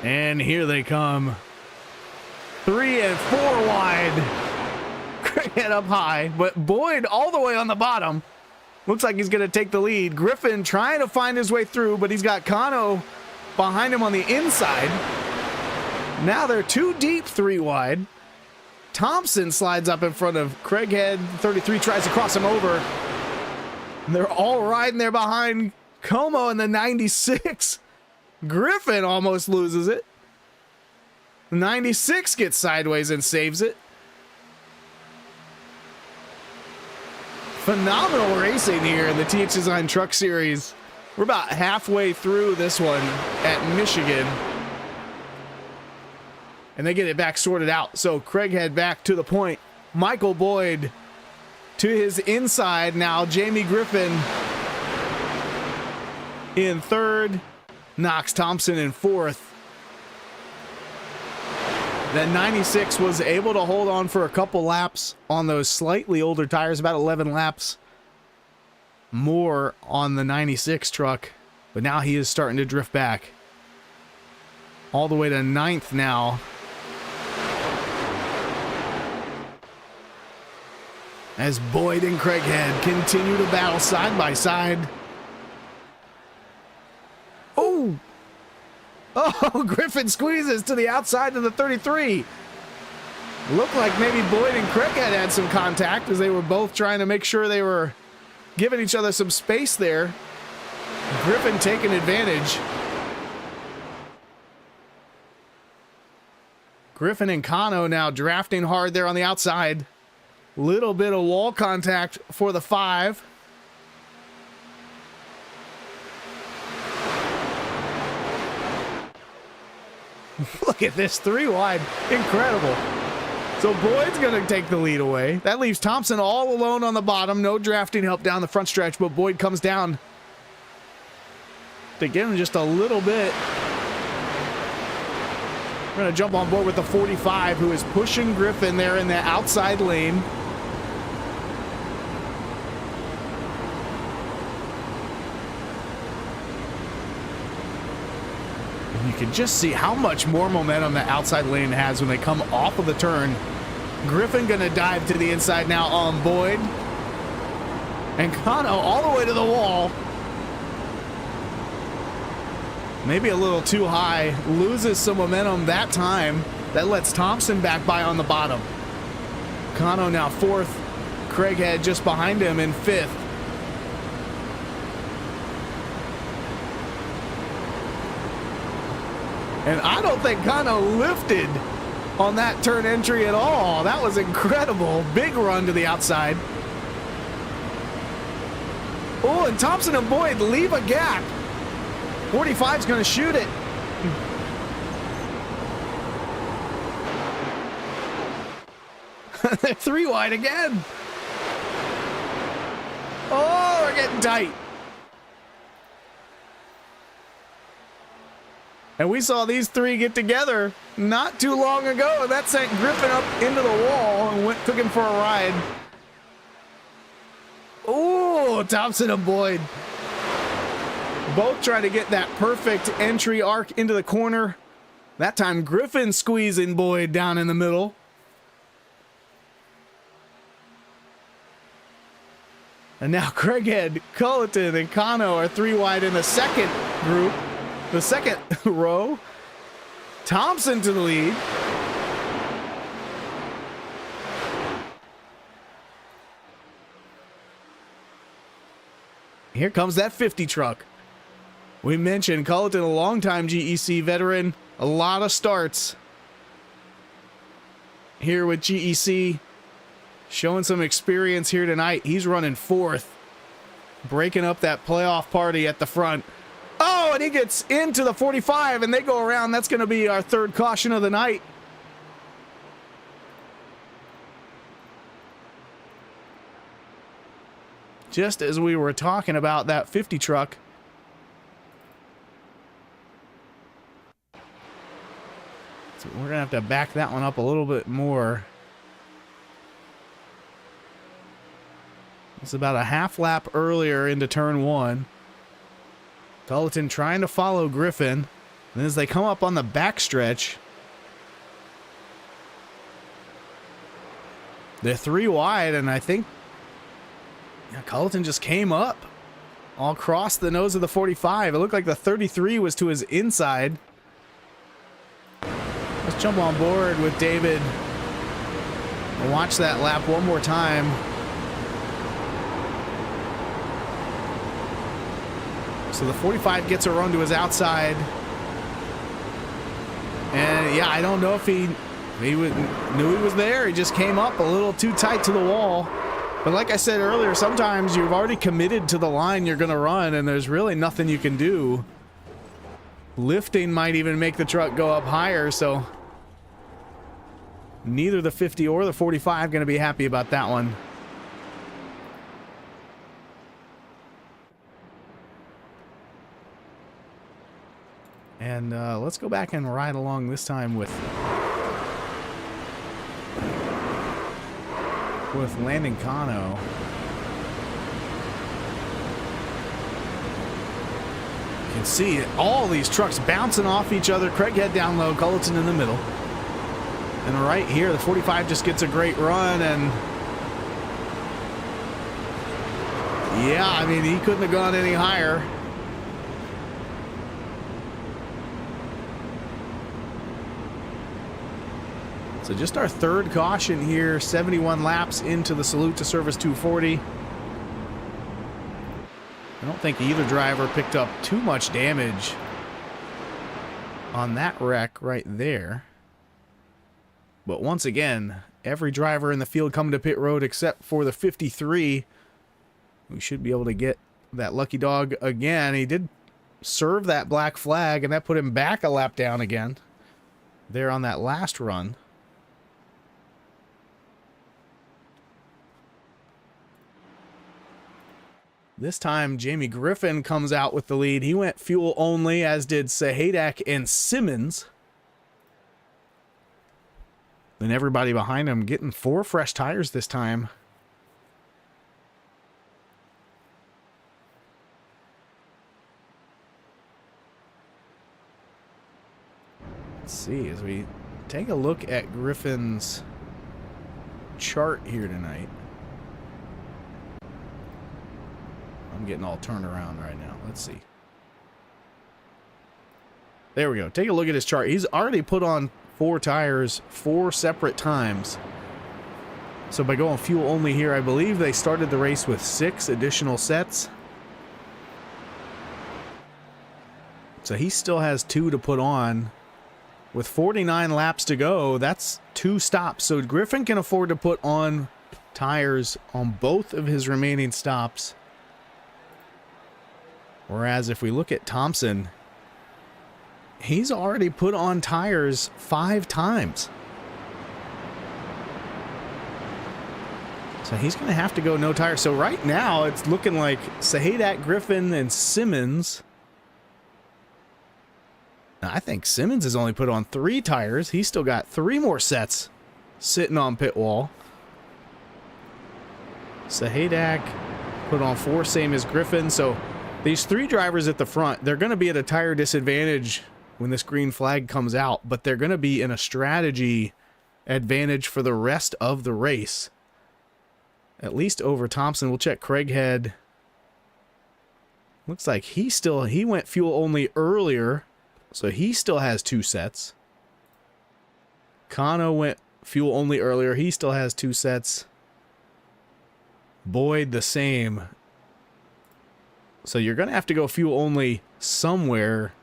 And here they come. 3 and 4 wide. Craighead up high, but Boyd all the way on the bottom. Looks like he's going to take the lead. Griffin trying to find his way through, but he's got Kano behind him on the inside. Now they're 2 deep, 3 wide. Thompson slides up in front of Craighead. 33 tries to cross him over. They're all riding there behind Como in the 96. Griffin almost loses it. 96 gets sideways and saves it. Phenomenal racing here in the THDesigns Truck Series. We're about halfway through this one at Michigan. And they get it back sorted out. So Craighead back to the point. Michael Boyd to his inside now. Jamie Griffin in 3rd. Knox Thompson in 4th. That 96 was able to hold on for a couple laps on those slightly older tires, about 11 laps more on the 96 truck. But now he is starting to drift back. All the way to 9th now. As Boyd and Craighead continue to battle side by side. Oh! Oh, Griffin squeezes to the outside of the 33. Looked like maybe Boyd and Craighead had some contact as they were both trying to make sure they were giving each other some space there. Griffin taking advantage. Griffin and Kano now drafting hard there on the outside. Little bit of wall contact for the 5. Look at this 3 wide. Incredible. So Boyd's going to take the lead away. That leaves Thompson all alone on the bottom. No drafting help down the front stretch, but Boyd comes down to give him just a little bit. We're going to jump on board with the 45, who is pushing Griffin there in the outside lane. You can just see how much more momentum that outside lane has when they come off of the turn. Griffin gonna dive to the inside now on Boyd. And Kano all the way to the wall. Maybe a little too high. Loses some momentum that time. That lets Thompson back by on the bottom. Kano now 4th. Craighead just behind him in 5th. And I don't think Kano lifted on that turn entry at all. That was incredible. Big run to the outside. Oh, and Thompson and Boyd leave a gap. 45's going to shoot it. They're 3 wide again. Oh, we're getting tight. And we saw these 3 get together not too long ago, and that sent Griffin up into the wall and took him for a ride. Oh, Thompson and Boyd. Both trying to get that perfect entry arc into the corner. That time Griffin squeezing Boyd down in the middle. And now Craighead, Culleton, and Kano are 3 wide in the second group. The second row. Thompson to the lead. Here comes that 50 truck. We mentioned Culleton, a longtime GEC veteran. A lot of starts here with GEC. Showing some experience here tonight. He's running 4th. Breaking up that playoff party at the front. Oh, and he gets into the 45, and they go around. That's going to be our 3rd caution of the night. Just as we were talking about that 50 truck. So we're going to have to back that one up a little bit more. It's about a half lap earlier into turn 1. Culleton trying to follow Griffin. And as they come up on the backstretch, they're 3 wide, and I think Culleton just came up all across the nose of the 45. It looked like the 33 was to his inside. Let's jump on board with David and watch that lap one more time. So the 45 gets a run to his outside. And yeah, I don't know if he knew he was there. He just came up a little too tight to the wall. But like I said earlier, sometimes you've already committed to the line you're going to run, and there's really nothing you can do. Lifting might even make the truck go up higher, so neither the 50 or the 45 going to be happy about that one. And let's go back and ride along this time with Landon Kano. You can see all these trucks bouncing off each other. Craighead down low, Culleton in the middle. And right here, the 45 just gets a great run, and yeah, I mean, he couldn't have gone any higher. So just our 3rd caution here, 71 laps into the Salute to Service 240. I don't think either driver picked up too much damage on that wreck right there. But once again, every driver in the field coming to pit road except for the 53. We should be able to get that lucky dog again. He did serve that black flag, and that put him back a lap down again there on that last run. This time, Jamie Griffin comes out with the lead. He went fuel only, as did Sahadak and Simmons. Then everybody behind him getting 4 fresh tires this time. Let's see, as we take a look at Griffin's chart here tonight. I'm getting all turned around right now. Let's see. There we go. Take a look at his chart. He's already put on 4 tires 4 separate times. So by going fuel only here, I believe they started the race with 6 additional sets. So he still has 2 to put on. With 49 laps to go, that's 2 stops. So Griffin can afford to put on tires on both of his remaining stops. Whereas if we look at Thompson, he's already put on tires 5 times. So he's going to have to go no tires. So right now, it's looking like Sahadak, Griffin, and Simmons. Now, I think Simmons has only put on 3 tires. He's still got 3 more sets sitting on pit wall. Sahadak put on 4, same as Griffin. So these 3 drivers at the front, they're going to be at a tire disadvantage when this green flag comes out, but they're going to be in a strategy advantage for the rest of the race. At least over Thompson. We'll check Craighead. Looks like he went fuel only earlier, so he still has 2 sets. Kano went fuel only earlier. He still has 2 sets. Boyd the same. So you're going to have to go fuel only somewhere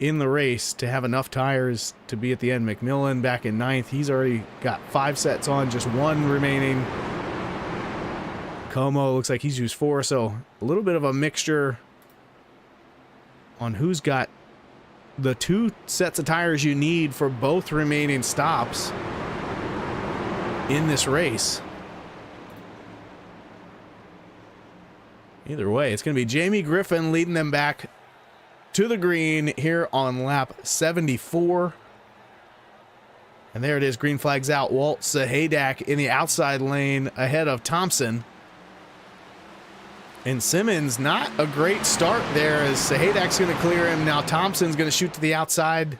in the race to have enough tires to be at the end. McMillan back in 9th. He's already got 5 sets on, just 1 remaining. Como looks like he's used 4, so a little bit of a mixture on who's got the 2 sets of tires you need for both remaining stops in this race. Either way, it's going to be Jamie Griffin leading them back to the green here on lap 74. And there it is, green flag's out. Walt Sahadak in the outside lane ahead of Thompson. And Simmons, not a great start there as Sahadak's going to clear him. Now Thompson's going to shoot to the outside.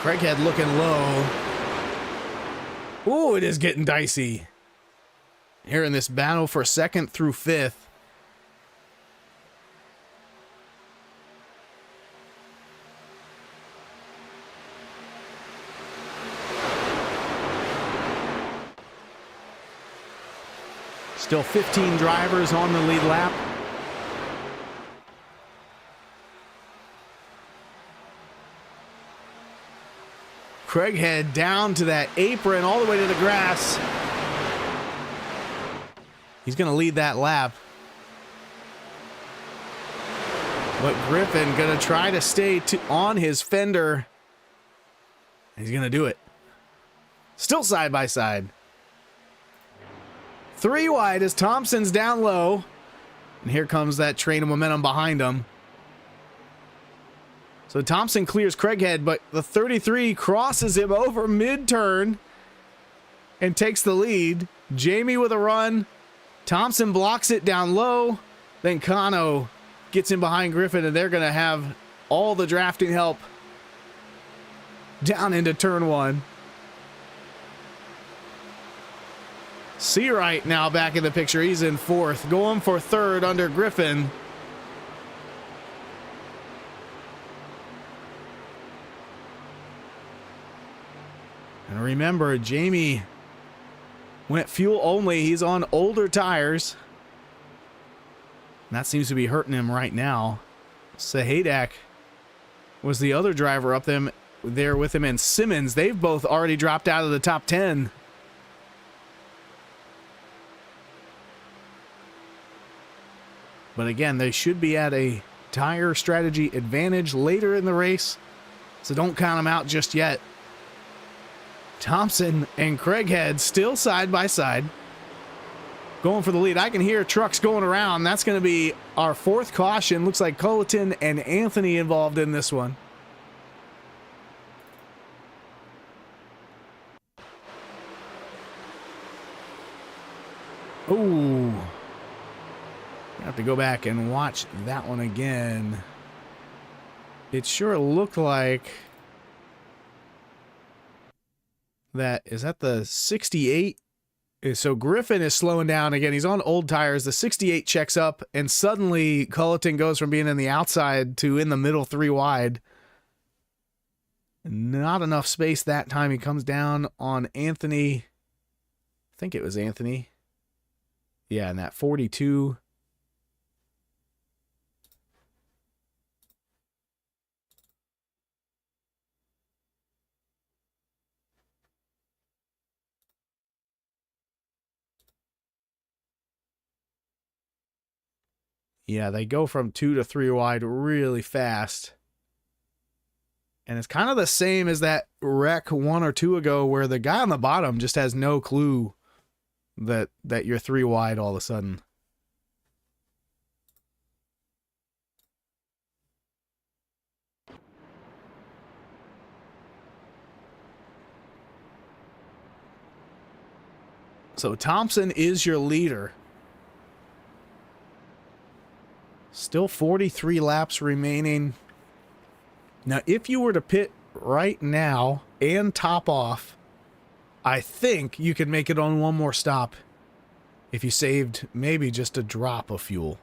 Craighead looking low. Ooh, it is getting dicey here in this battle for 2nd through 5th. Still 15 drivers on the lead lap. Craighead down to that apron all the way to the grass. He's going to lead that lap. But Griffin going to try to stay on his fender. He's going to do it. Still side by side. 3 wide as Thompson's down low. And here comes that train of momentum behind him. So Thompson clears Craighead, but the 33 crosses him over mid-turn and takes the lead. Jamie with a run. Thompson blocks it down low. Then Kano gets in behind Griffin, and they're going to have all the drafting help down into turn 1. Seawright now back in the picture. He's in 4th, going for 3rd under Griffin. And remember, Jamie went fuel only. He's on older tires. And that seems to be hurting him right now. Sahadak was the other driver up there with him, and Simmons. They've both already dropped out of the top 10. But again, they should be at a tire strategy advantage later in the race, so don't count them out just yet. Thompson and Craighead still side by side, going for the lead. I can hear trucks going around. That's going to be our 4th caution. Looks like Culleton and Anthony involved in this one. Ooh. I have to go back and watch that one again. it sure looked like that. Is that the 68? So Griffin is slowing down again. He's on old tires. The 68 checks up, and suddenly Culleton goes from being in the outside to in the middle 3 wide. Not enough space that time. He comes down on Anthony. I think it was Anthony. Yeah, and that 42. Yeah, they go from 2 to 3 wide really fast. And it's kind of the same as that wreck 1 or 2 ago where the guy on the bottom just has no clue that you're 3 wide all of a sudden. So Thompson is your leader. Still 43 laps remaining. Now, if you were to pit right now and top off, I think you could make it on 1 more stop if you saved maybe just a drop of fuel.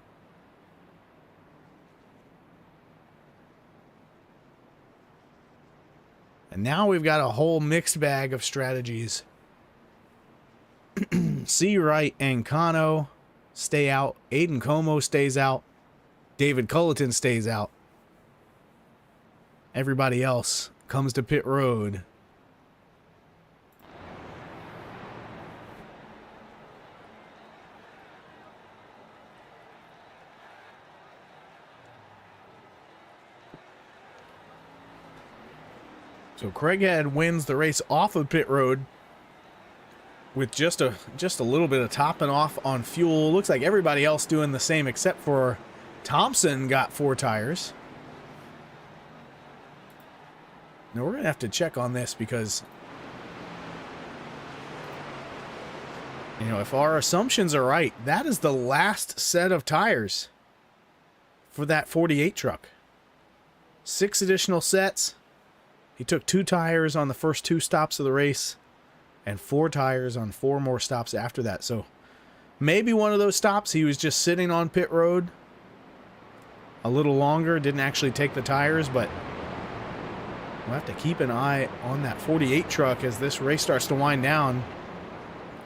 And now we've got a whole mixed bag of strategies. C. Wright and Kano stay out. Aiden Como stays out. David Culleton stays out. Everybody else comes to pit road. So Craighead wins the race off of pit road with just a little bit of topping off on fuel. Looks like everybody else doing the same except for Thompson got 4 tires. Now we're going to have to check on this because, you know, if our assumptions are right, that is the last set of tires for that 48 truck. 6 additional sets. He took 2 tires on the first 2 stops of the race and 4 tires on 4 more stops after that. So maybe one of those stops he was just sitting on pit road a little longer, didn't actually take the tires, but we'll have to keep an eye on that 48 truck as this race starts to wind down.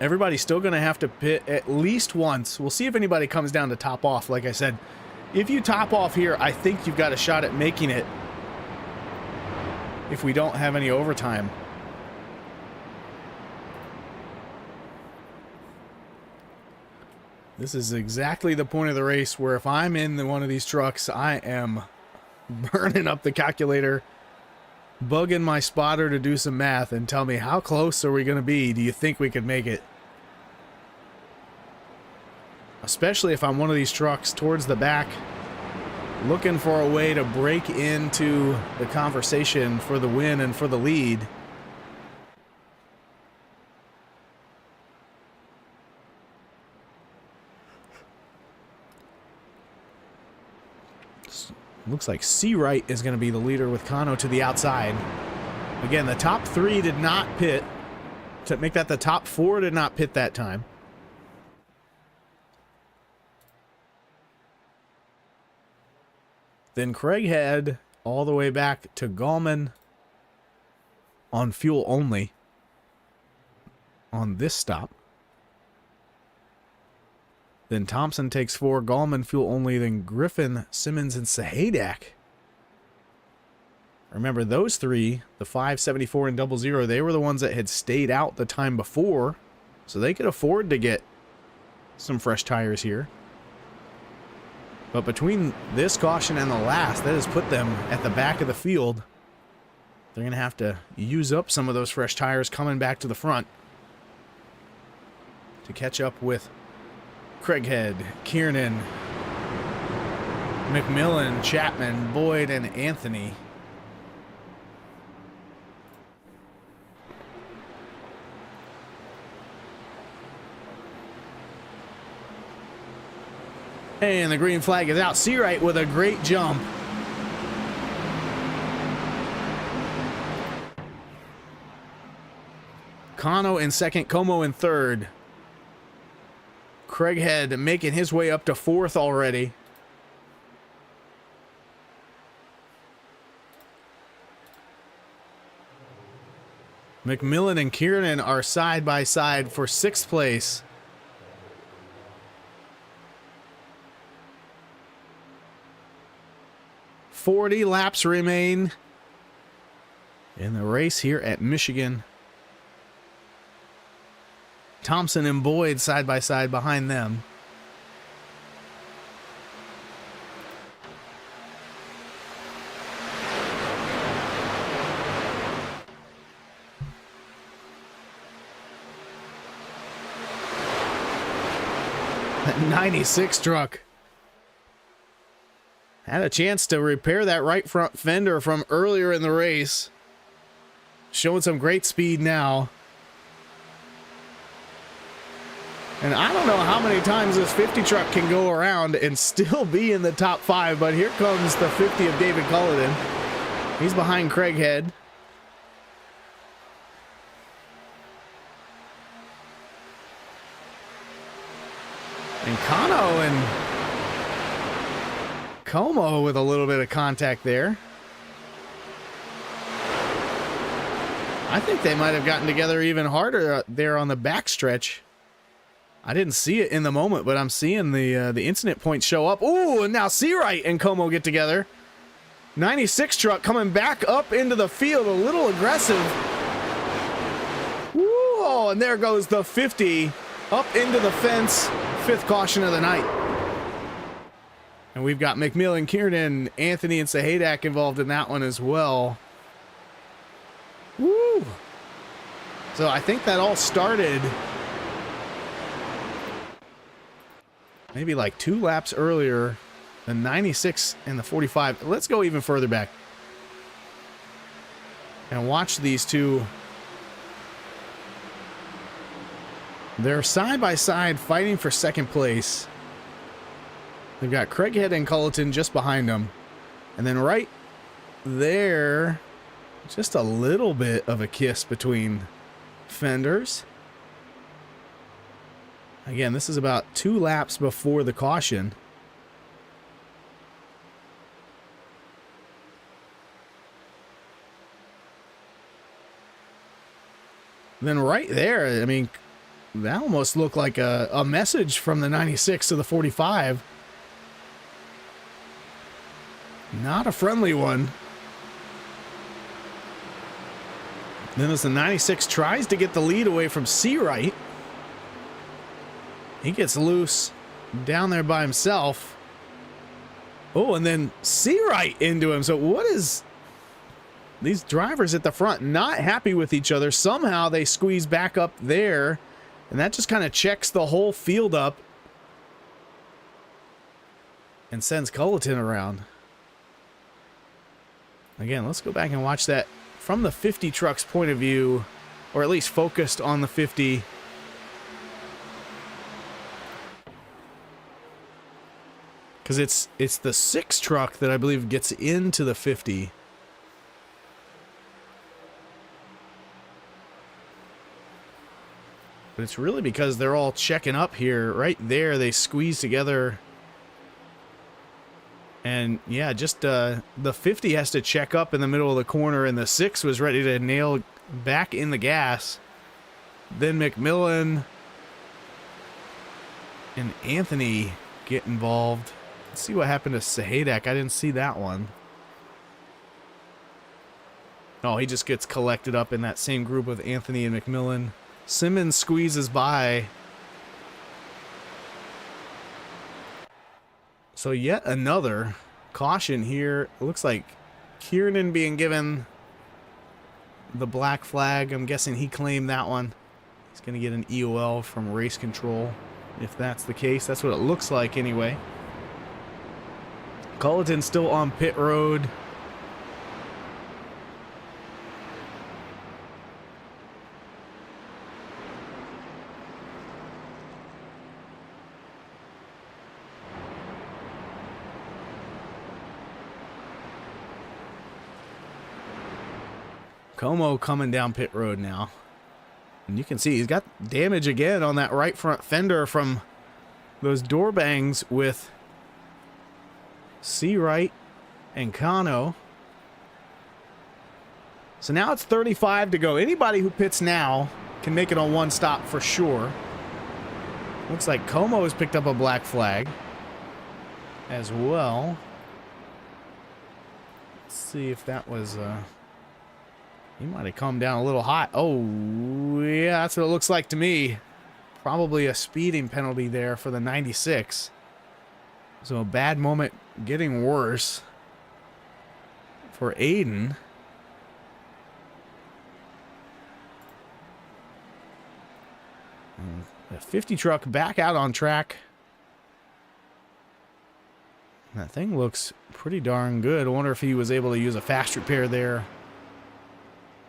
Everybody's still going to have to pit at least once. We'll see if anybody comes down to top off. Like I said, if you top off here, I think you've got a shot at making it if we don't have any overtime. This is exactly the point of the race where if I'm in one of these trucks, I am burning up the calculator, bugging my spotter to do some math and tell me how close are we going to be. Do you think we could make it? Especially if I'm one of these trucks towards the back, looking for a way to break into the conversation for the win and for the lead. Looks like C. Wright is going to be the leader with Kano to the outside. Again, the top 3 did not pit. To make that the top 4 did not pit that time. Then Craighead all the way back to Gallman on fuel only on this stop. Then Thompson takes 4, Gallman fuel only, then Griffin, Simmons, and Sahadak. Remember those 3, the 574 and 00, they were the ones that had stayed out the time before, so they could afford to get some fresh tires here. But between this caution and the last, that has put them at the back of the field. They're going to have to use up some of those fresh tires coming back to the front to catch up with Craighead, Kiernan, McMillan, Chapman, Boyd, and Anthony. And the green flag is out. Seawright with a great jump. Kano in second, Como in third. Craighead making his way up to fourth already. McMillan and Kiernan are side by side for sixth place. .40 laps remain in the race here at Michigan. Thompson and Boyd side by side behind them. That 96 truck had a chance to repair that right front fender from earlier in the race. Showing some great speed now. And I don't know how many times this 50 truck can go around and still be in the top 5, but here comes the 50 of David Culloden. He's behind Craighead. And Kano and Como with a little bit of contact there. I think they might have gotten together even harder there on the backstretch. I didn't see it in the moment, but I'm seeing the incident point show up. Ooh, and now Seawright and Como get together. 96 truck coming back up into the field, a little aggressive. Whoa, and there goes the 50 up into the fence. 5th caution of the night. And we've got McMillan, Kiernan, Anthony, and Sahadak involved in that one as well. Woo! So I think that all started maybe like 2 laps earlier. The 96 and the 45. Let's go even further back and watch these two. They're side by side fighting for second place. They've got Craighead and Culleton just behind them. And then right there, just a little bit of a kiss between fenders. Again, this is about 2 laps before the caution. Then right there, I mean, that almost looked like a message from the 96 to the 45. Not a friendly one. Then as the 96 tries to get the lead away from Seawright, he gets loose down there by himself. Oh, and then Seawright into him. So what is... These drivers at the front not happy with each other. Somehow they squeeze back up there, and that just kind of checks the whole field up and sends Culleton around. Again, let's go back and watch that from the 50 truck's point of view, or at least focused on the 50. Because it's the 6 truck that I believe gets into the 50. But it's really because they're all checking up here. Right there, they squeeze together. And yeah, just the 50 has to check up in the middle of the corner, and the 6 was ready to nail back in the gas. Then McMillan and Anthony get involved. Let's see what happened to Sahadak. I didn't see that one. Oh, he just gets collected up in that same group with Anthony and McMillan. Simmons squeezes by. So yet another caution here. It looks like Kiernan being given the black flag. I'm guessing he claimed that one. He's going to get an EOL from race control. If that's the case, that's what it looks like anyway. Culleton still on pit road. Como coming down pit road now. And you can see he's got damage again on that right front fender from those door bangs with Seawright and Kano. So now it's 35 to go. Anybody who pits now can make it on one stop for sure. Looks like Como has picked up a black flag as well. Let's see if that was... he might have come down a little hot. Oh, yeah, that's what it looks like to me. Probably a speeding penalty there for the 96. So a bad moment getting worse for Aiden. The 50 truck back out on track. That thing looks pretty darn good. I wonder if he was able to use a fast repair there,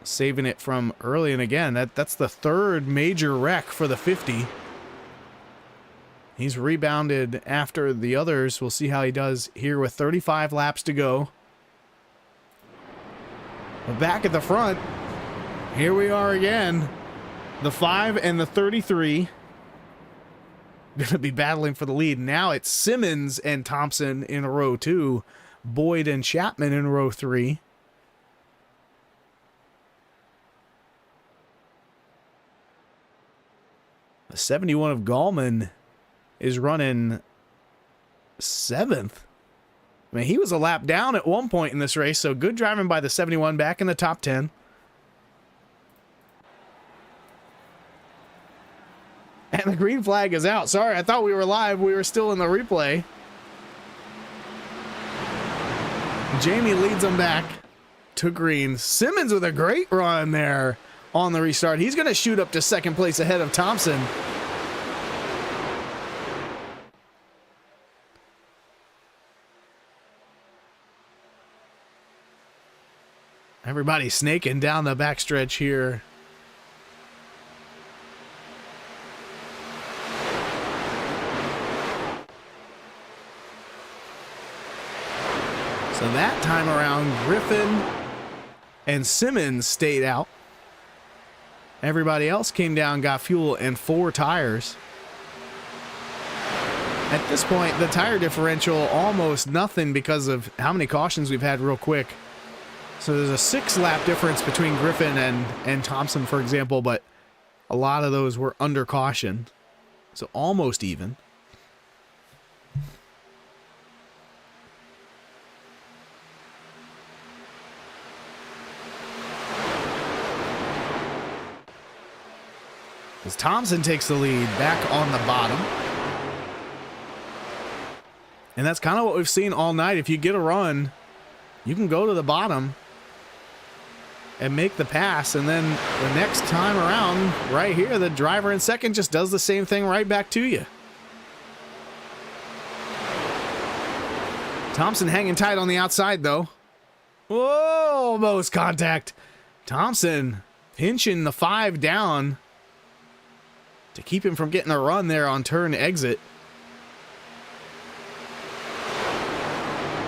saving it from early. And again, that's the third major wreck for the 50. He's rebounded after the others. We'll see how he does here with 35 laps to go. But back at the front, here we are again. The 5 and the 33 going to be battling for the lead. Now it's Simmons and Thompson in row 2. Boyd and Chapman in row 3. The 71 of Gallman is running 7th. I mean, he was a lap down at one point in this race, so good driving by the 71 back in the top 10. And the green flag is out. Sorry, I thought we were live. We were still in the replay. Jamie leads them back to green. Simmons with a great run there on the restart. He's going to shoot up to second place ahead of Thompson. Everybody snaking down the backstretch here. So that time around, Griffin and Simmons stayed out. Everybody else came down, got fuel, and 4 tires. At this point, the tire differential almost nothing because of how many cautions we've had real quick. So there's a 6-lap difference between Griffin and Thompson, for example, but a lot of those were under caution. So almost even. As Thompson takes the lead back on the bottom. And that's kind of what we've seen all night. If you get a run, you can go to the bottom and make the pass. And then the next time around, right here, the driver in second just does the same thing right back to you. Thompson hanging tight on the outside, though. Whoa, almost contact. Thompson pinching the 5 down to keep him from getting a run there on turn exit.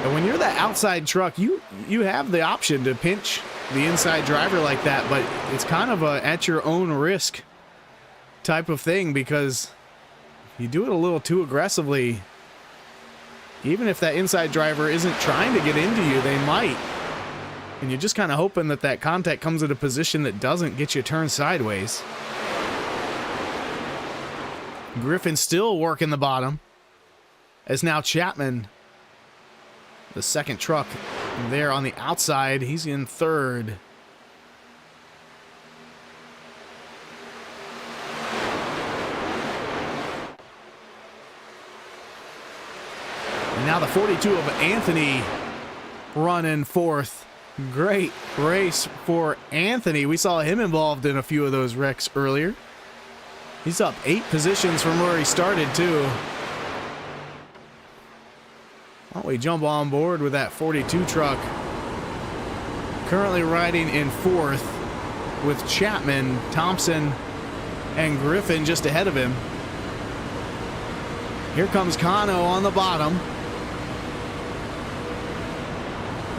And when you're that outside truck, you have the option to pinch the inside driver like that, but it's kind of a at your own risk type of thing, because if you do it a little too aggressively, even if that inside driver isn't trying to get into you, they might. And you're just kind of hoping that that contact comes at a position that doesn't get you turned sideways. Griffin still working the bottom, as now Chapman, the second truck there on the outside, he's in third. And now the 42 of Anthony running fourth. Great race for Anthony. We saw him involved in a few of those wrecks earlier. He's up 8 positions from where he started, too. Why don't we jump on board with that 42 truck? Currently riding in fourth with Chapman, Thompson, and Griffin just ahead of him. Here comes Kano on the bottom.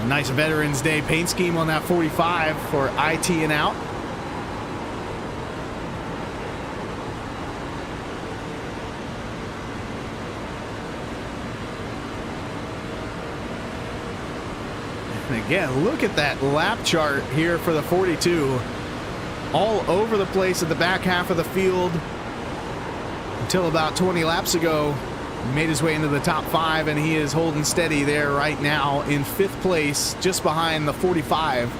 A nice Veterans Day paint scheme on that 45 for IT and out. And again, look at that lap chart here for the 42. All over the place at the back half of the field until about 20 laps ago. Made his way into the top 5, and he is holding steady there right now in 5th place, just behind the 45.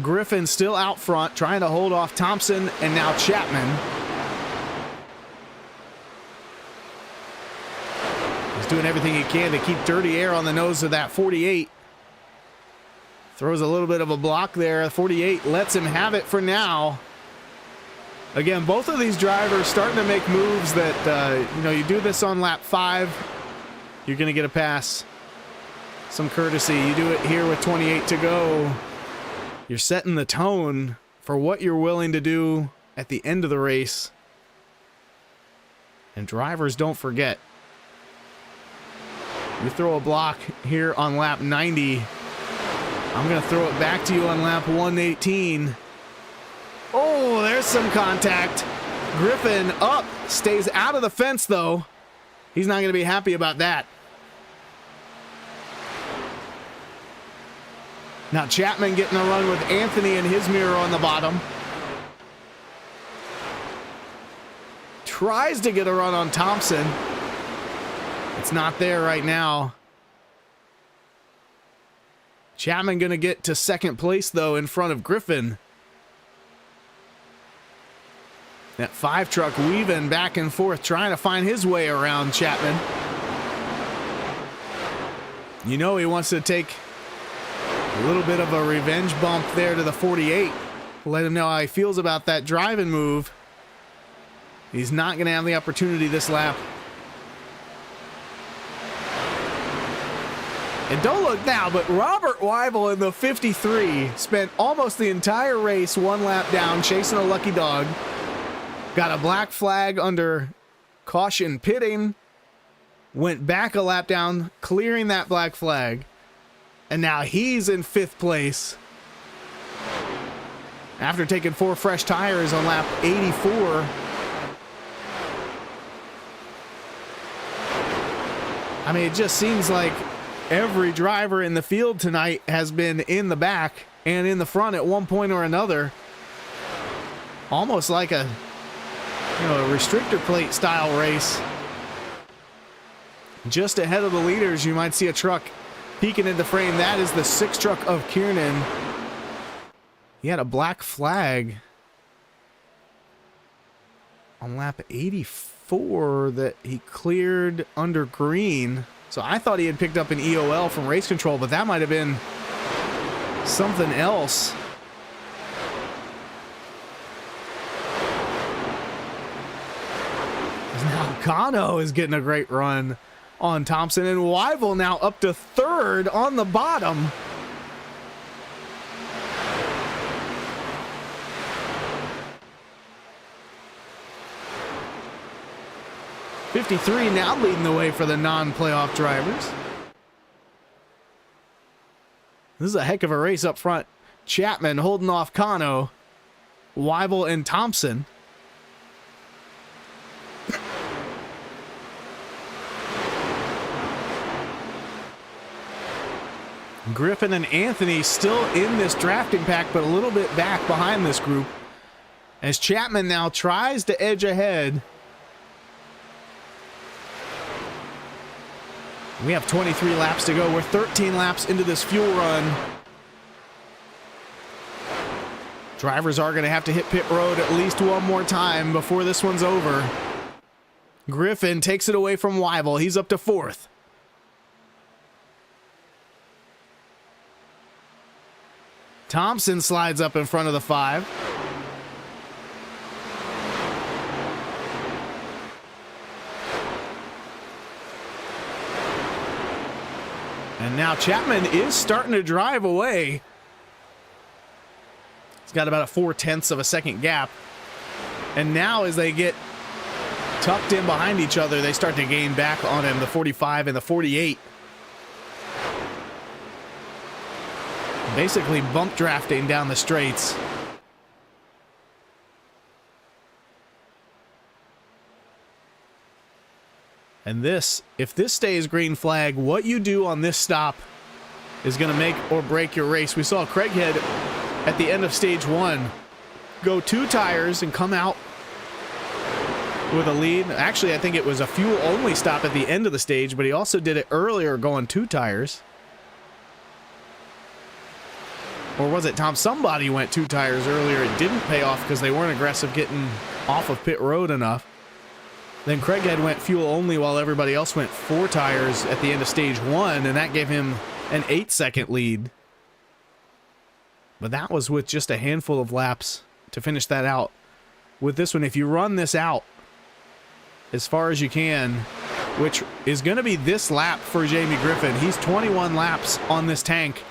Griffin still out front, trying to hold off Thompson, and now Chapman. He's doing everything he can to keep dirty air on the nose of that 48. Throws a little bit of a block there. 48 lets him have it for now. Again, both of these drivers starting to make moves that, you do this on lap 5, you're going to get a pass. Some courtesy. You do it here with 28 to go. You're setting the tone for what you're willing to do at the end of the race. And drivers don't forget. You throw a block here on lap 90. I'm going to throw it back to you on lap 118. Oh, there's some contact. Griffin up, stays out of the fence though. He's not going to be happy about that. Now Chapman getting a run with Anthony and his mirror on the bottom. Tries to get a run on Thompson. It's not there right now. Chapman going to get to 2nd place though in front of Griffin. That 5 truck weaving back and forth, trying to find his way around Chapman. You know he wants to take a little bit of a revenge bump there to the 48. Let him know how he feels about that driving move. He's not going to have the opportunity this lap. And don't look now, but Robert Weibel in the 53 spent almost the entire race 1 lap down, chasing a lucky dog. Got a black flag under caution pitting. Went back a lap down, clearing that black flag. And now he's in 5th place. After taking 4 fresh tires on lap 84. I mean, it just seems like every driver in the field tonight has been in the back and in the front at one point or another. Almost like a restrictor plate style race. Just ahead of the leaders, you might see a truck peeking into frame. That is the 6 truck of Kiernan. He had a black flag on lap 84 that he cleared under green. So I thought he had picked up an EOL from race control, but that might have been something else. Now Kano is getting a great run on Thompson, and Weibel now up to 3rd on the bottom. '53 now leading the way for the non-playoff drivers. This is a heck of a race up front. Chapman holding off Kano, Weibel and Thompson. Griffin and Anthony still in this drafting pack, but a little bit back behind this group. As Chapman now tries to edge ahead. We have 23 laps to go. We're 13 laps into this fuel run. Drivers are going to have to hit pit road at least one more time before this one's over. Griffin takes it away from Weibel. He's up to 4th. Thompson slides up in front of the 5. And now Chapman is starting to drive away. He's got about a 0.4 of a second gap. And now as they get tucked in behind each other, they start to gain back on him, the 45 and the 48. Basically bump drafting down the straights. And this, if this stays green flag, what you do on this stop is going to make or break your race. We saw Craighead at the end of stage 1 go 2 tires and come out with a lead. Actually, I think it was a fuel-only stop at the end of the stage, but he also did it earlier going 2 tires. Or was it Tom? Somebody went 2 tires earlier. It didn't pay off because they weren't aggressive getting off of pit road enough. Then Craighead went fuel-only while everybody else went 4 tires at the end of stage 1, and that gave him an 8-second lead. But that was with just a handful of laps to finish that out. With this one, if you run this out as far as you can, which is going to be this lap for Jamie Griffin. He's 21 laps on this tank.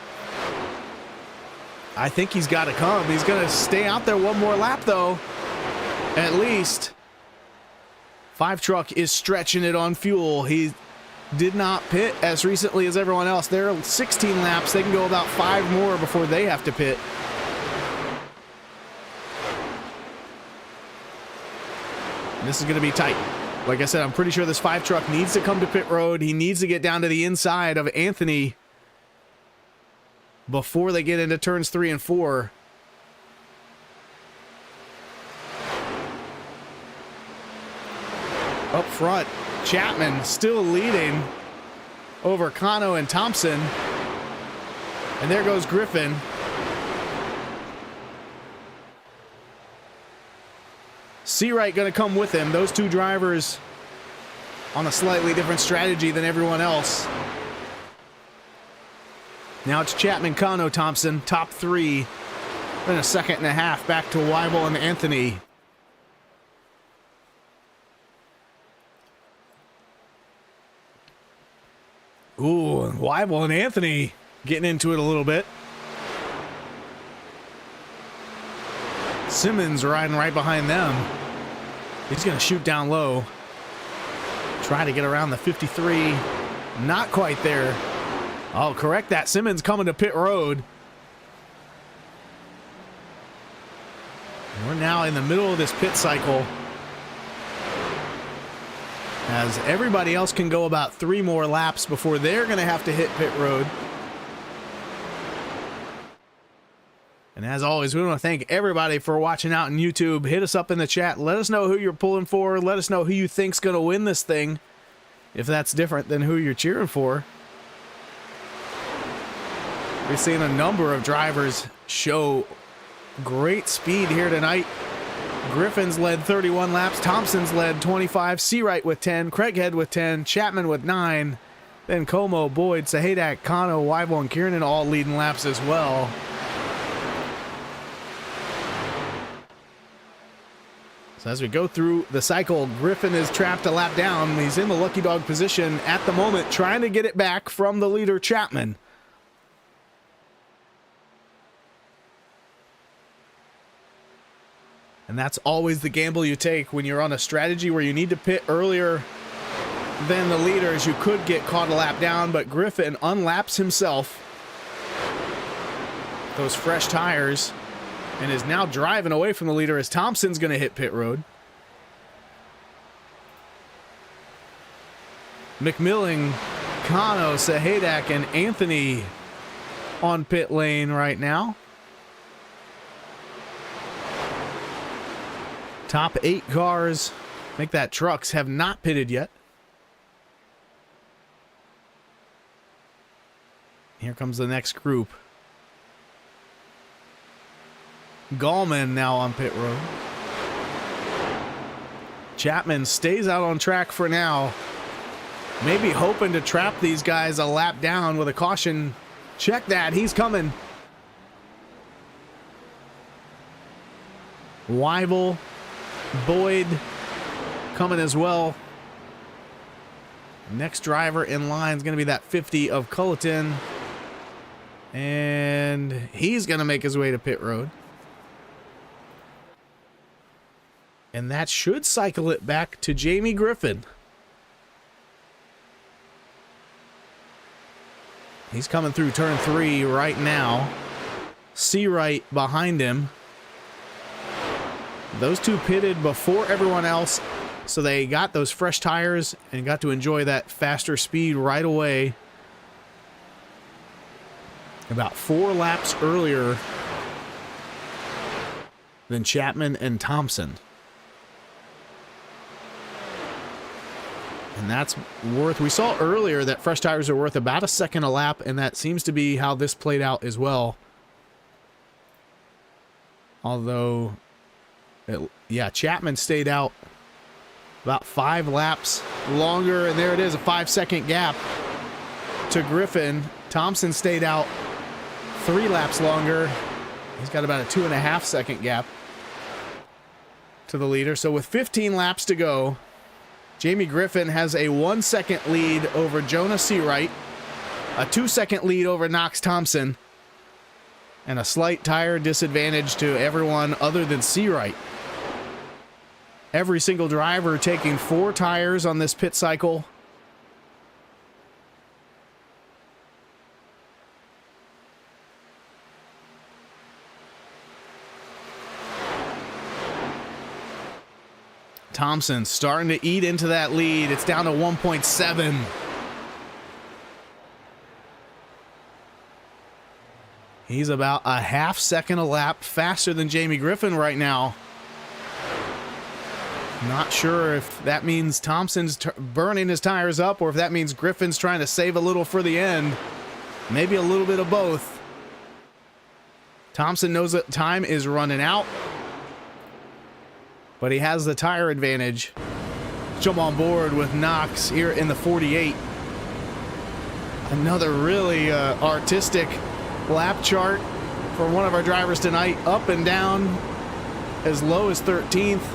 I think he's got to come. He's going to stay out there one more lap, though, at least. 5 Truck is stretching it on fuel. He did not pit as recently as everyone else. They're 16 laps. They can go about 5 more before they have to pit. This is going to be tight. Like I said, I'm pretty sure this 5 Truck needs to come to pit road. He needs to get down to the inside of Anthony before they get into turns 3 and 4. Up front, Chapman still leading over Kano and Thompson. And there goes Griffin. Seawright going to come with him. Those 2 drivers on a slightly different strategy than everyone else. Now it's Chapman, Kano, Thompson, top 3. Then a second and a half back to Weibel and Anthony. Ooh, Weibel and Anthony getting into it a little bit. Simmons riding right behind them. He's going to shoot down low. Try to get around the 53. Not quite there. Oh, correct that. Simmons coming to pit road. We're now in the middle of this pit cycle, as everybody else can go about 3 more laps before they're going to have to hit pit road. And as always, we want to thank everybody for watching out on YouTube. Hit us up in the chat. Let us know who you're pulling for. Let us know who you think's going to win this thing, if that's different than who you're cheering for. We've seen a number of drivers show great speed here tonight. Griffin's led 31 laps. Thompson's led 25. Seawright with 10. Craighead with 10. Chapman with 9. Then Como, Boyd, Sahadak, Kano, Weibel, and Kiernan all leading laps as well. So as we go through the cycle, Griffin is trapped a lap down. He's in the lucky dog position at the moment, trying to get it back from the leader, Chapman. And that's always the gamble you take when you're on a strategy where you need to pit earlier than the leaders. You could get caught a lap down, but Griffin unlaps himself. Those fresh tires, and is now driving away from the leader as Thompson's going to hit pit road. McMillan, Kano, Sahadak, and Anthony on pit lane right now. Top 8 cars, make that trucks, have not pitted yet. Here comes the next group. Gallman now on pit road. Chapman stays out on track for now. Maybe hoping to trap these guys a lap down with a caution. Check that, he's coming. Weibel, Boyd coming as well. Next driver in line is going to be that 50 of Culleton. And he's going to make his way to pit road. And that should cycle it back to Jamie Griffin. He's coming through turn 3 right now. Seawright behind him. Those 2 pitted before everyone else. So they got those fresh tires and got to enjoy that faster speed right away. About 4 laps earlier than Chapman and Thompson. And that's worth, we saw earlier that fresh tires are worth about a second a lap, and that seems to be how this played out as well. Although, yeah, Chapman stayed out about 5 laps longer, and there it is, a 5-second gap to Griffin. Thompson stayed out 3 laps longer. He's got about a 2.5-second gap to the leader. So with 15 laps to go, Jamie Griffin has a 1-second lead over Jonah Seawright, a 2-second lead over Knox Thompson, and a slight tire disadvantage to everyone other than Seawright. Every single driver taking 4 tires on this pit cycle. Thompson starting to eat into that lead. It's down to 1.7. He's about a 1/2 second a lap faster than Jamie Griffin right now. Not sure if that means Thompson's burning his tires up or if that means Griffin's trying to save a little for the end. Maybe a little bit of both. Thompson knows that time is running out, but he has the tire advantage. Jump on board with Knox here in the 48. Another really artistic lap chart for one of our drivers tonight. Up and down, as low as 13th,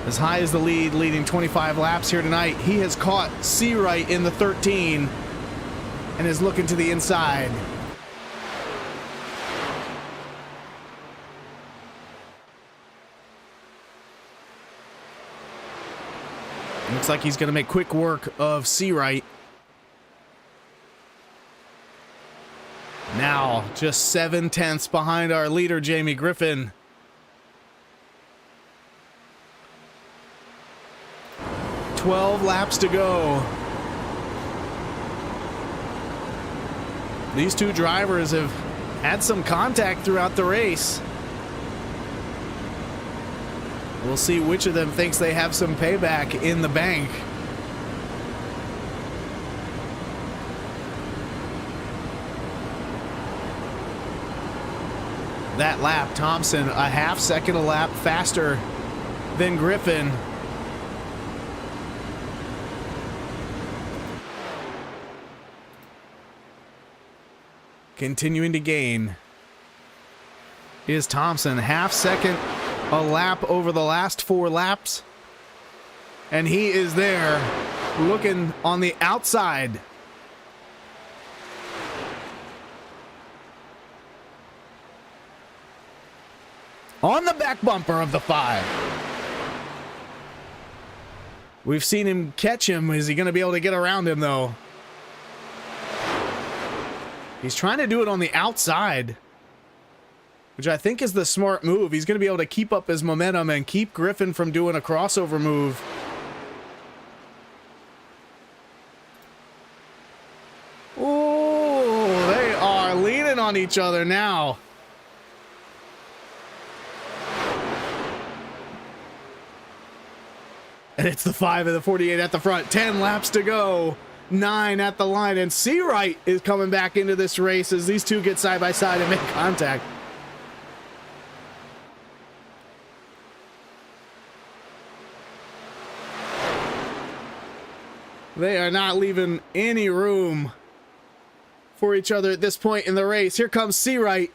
as high as the lead, leading 25 laps here tonight. He has caught Seawright in the 13 and is looking to the inside. Looks like he's going to make quick work of Seawright. Now, just 7/10 behind our leader, Jamie Griffin. "12 laps to go." These two drivers have had some contact throughout the race. We'll see which of them thinks they have some payback in the bank. That lap, Thompson a 1/2 second a lap faster than Griffin. Continuing to gain is Thompson, 1/2 second a lap over the last 4 laps, and he is there looking on the outside. On the back bumper of the 5. We've seen him catch him. Is he going to be able to get around him, though? He's trying to do it on the outside, which I think is the smart move. He's going to be able to keep up his momentum and keep Griffin from doing a crossover move. Oh, they are leaning on each other now. And it's the 5 and the 48 at the front. 10 laps to go. 9 at the line. And Seawright is coming back into this race as these two get side by side and make contact. They are not leaving any room for each other at this point in the race. Here comes Seawright.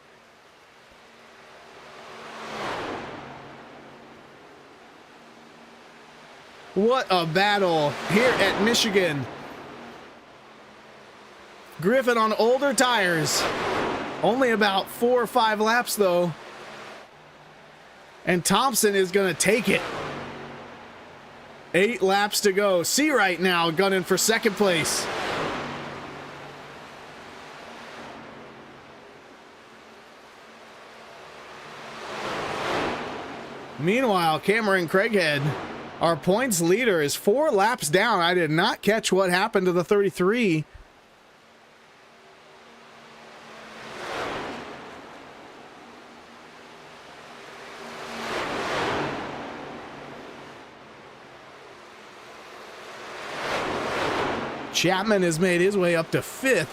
What a battle here at Michigan. Griffin on older tires. Only about 4 or 5 laps, though. And Thompson is going to take it. 8 laps to go. Seawright now gunning for second place. Meanwhile, Cameron Craighead Our points leader is 4 laps down. I did not catch what happened to the 33. Chapman has made his way up to 5th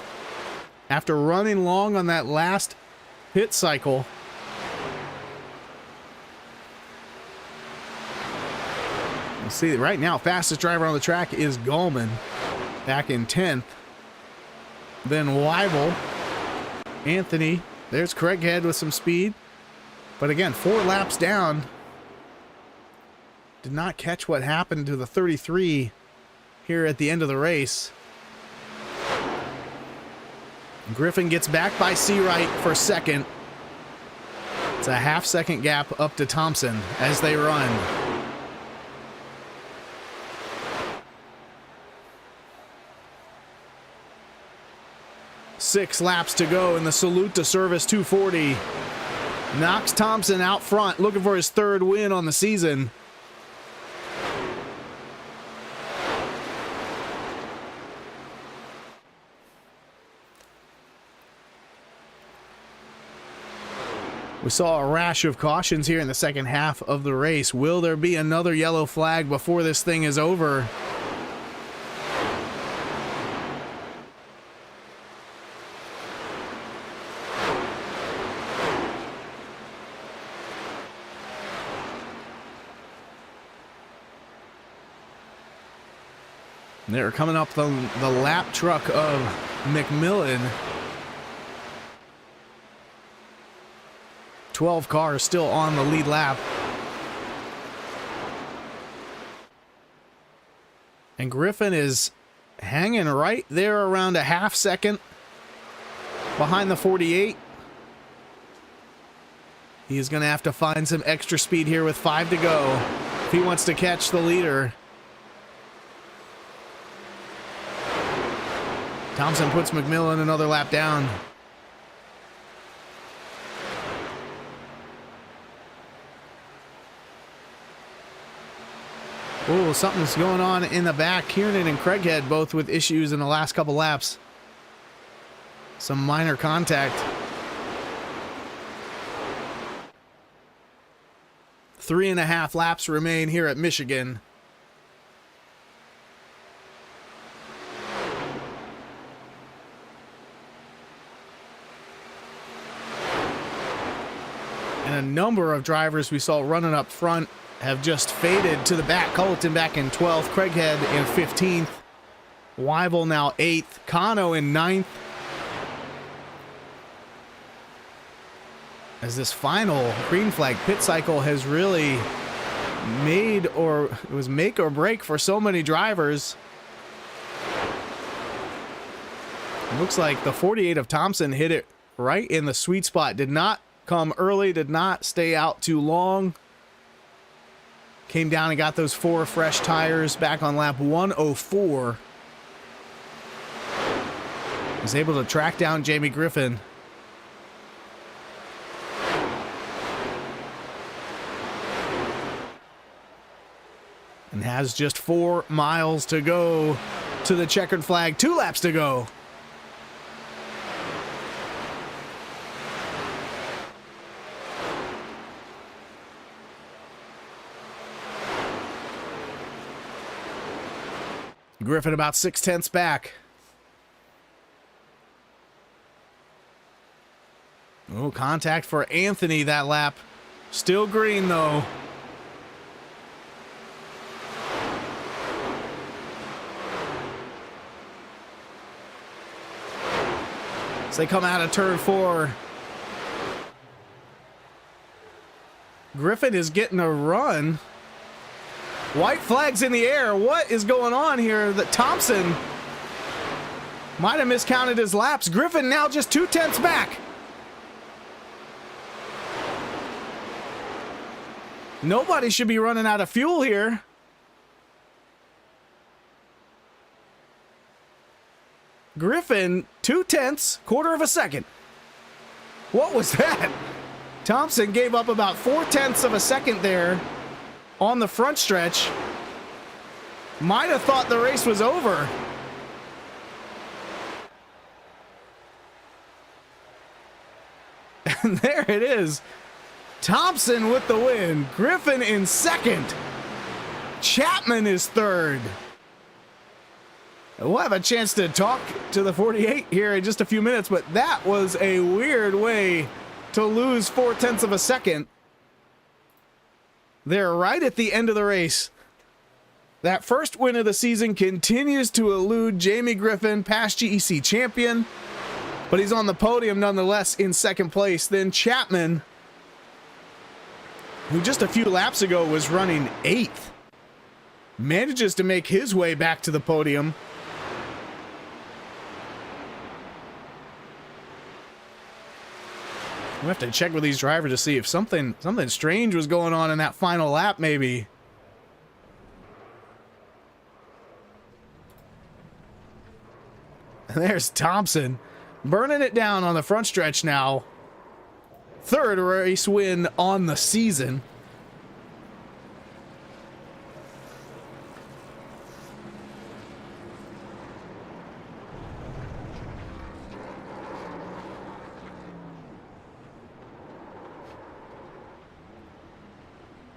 after running long on that last pit cycle. You see right now, fastest driver on the track is Gallman, back in 10th. Then Weibel, Anthony, there's Craighead with some speed. But again, 4 laps down. Did not catch what happened to the 33 here at the end of the race. Griffin gets back by Seawright for 2nd. It's a half-second gap up to Thompson as they run. Six laps to go in the Salute to Service 240. Knox Thompson out front, looking for his 3rd win on the season. We saw a rash of cautions here in the second half of the race. Will there be another yellow flag before this thing is over? They're coming up the lap truck of McMillan. 12 cars still on the lead lap. And Griffin is hanging right there around a half second behind the 48. He's going to have to find some extra speed here with 5 to go if he wants to catch the leader. Thompson puts McMillan another lap down. Oh, something's going on in the back. Kiernan and Craighead both with issues in the last couple laps. Some minor contact. 3.5 laps remain here at Michigan. And a number of drivers we saw running up front have just faded to the back. Culleton back in 12th, Craighead in 15th, Weibel now 8th, Kano in 9th. As this final green flag pit cycle has really made, or it was make or break for so many drivers. It looks like the 48 of Thompson hit it right in the sweet spot. Did not come early, did not stay out too long. Came down and got those 4 fresh tires back on lap 104. Was able to track down Jamie Griffin. And has just 4 miles to go to the checkered flag. 2 laps to go. Griffin about 6/10 back. Oh, contact for Anthony that lap. Still green though. As they come out of turn 4. Griffin is getting a run. White flags in the air. What is going on here? That Thompson might have miscounted his laps. Griffin now just 2/10 back. Nobody should be running out of fuel here. Griffin, 2/10, quarter of a second. What was that? Thompson gave up about 4/10 of a second there on the front stretch. Might have thought the race was over. And there it is. Thompson with the win. Griffin in second. Chapman is third. We'll have a chance to talk to the 48 here in just a few minutes, but that was a weird way to lose 0.4 of a second. They're right at the end of the race. That first win of the season continues to elude Jamie Griffin, past GEC champion, but he's on the podium nonetheless in second place. Then Chapman, who just a few laps ago was running 8th, manages to make his way back to the podium. We have to check with these drivers to see if something strange was going on in that final lap, maybe. And there's Thompson burning it down on the front stretch now. Third race win on the season.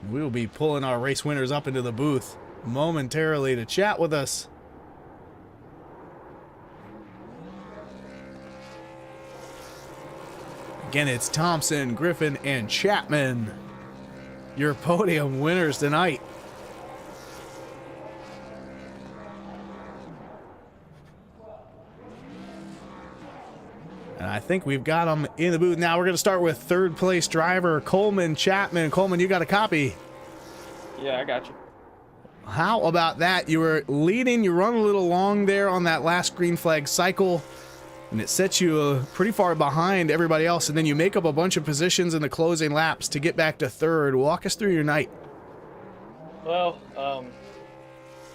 We'll be pulling our race winners up into the booth momentarily to chat with us. Again, it's Thompson, Griffin, and Chapman, your podium winners tonight. And I think we've got them in the booth. Now we're going to start with third place driver Coleman Chapman. Coleman, you got a copy? Yeah, I got you. How about that? You were leading, you run a little long there on that last green flag cycle, and it sets you pretty far behind everybody else, and then you make up a bunch of positions in the closing laps to get back to third. Walk us through your night. Well,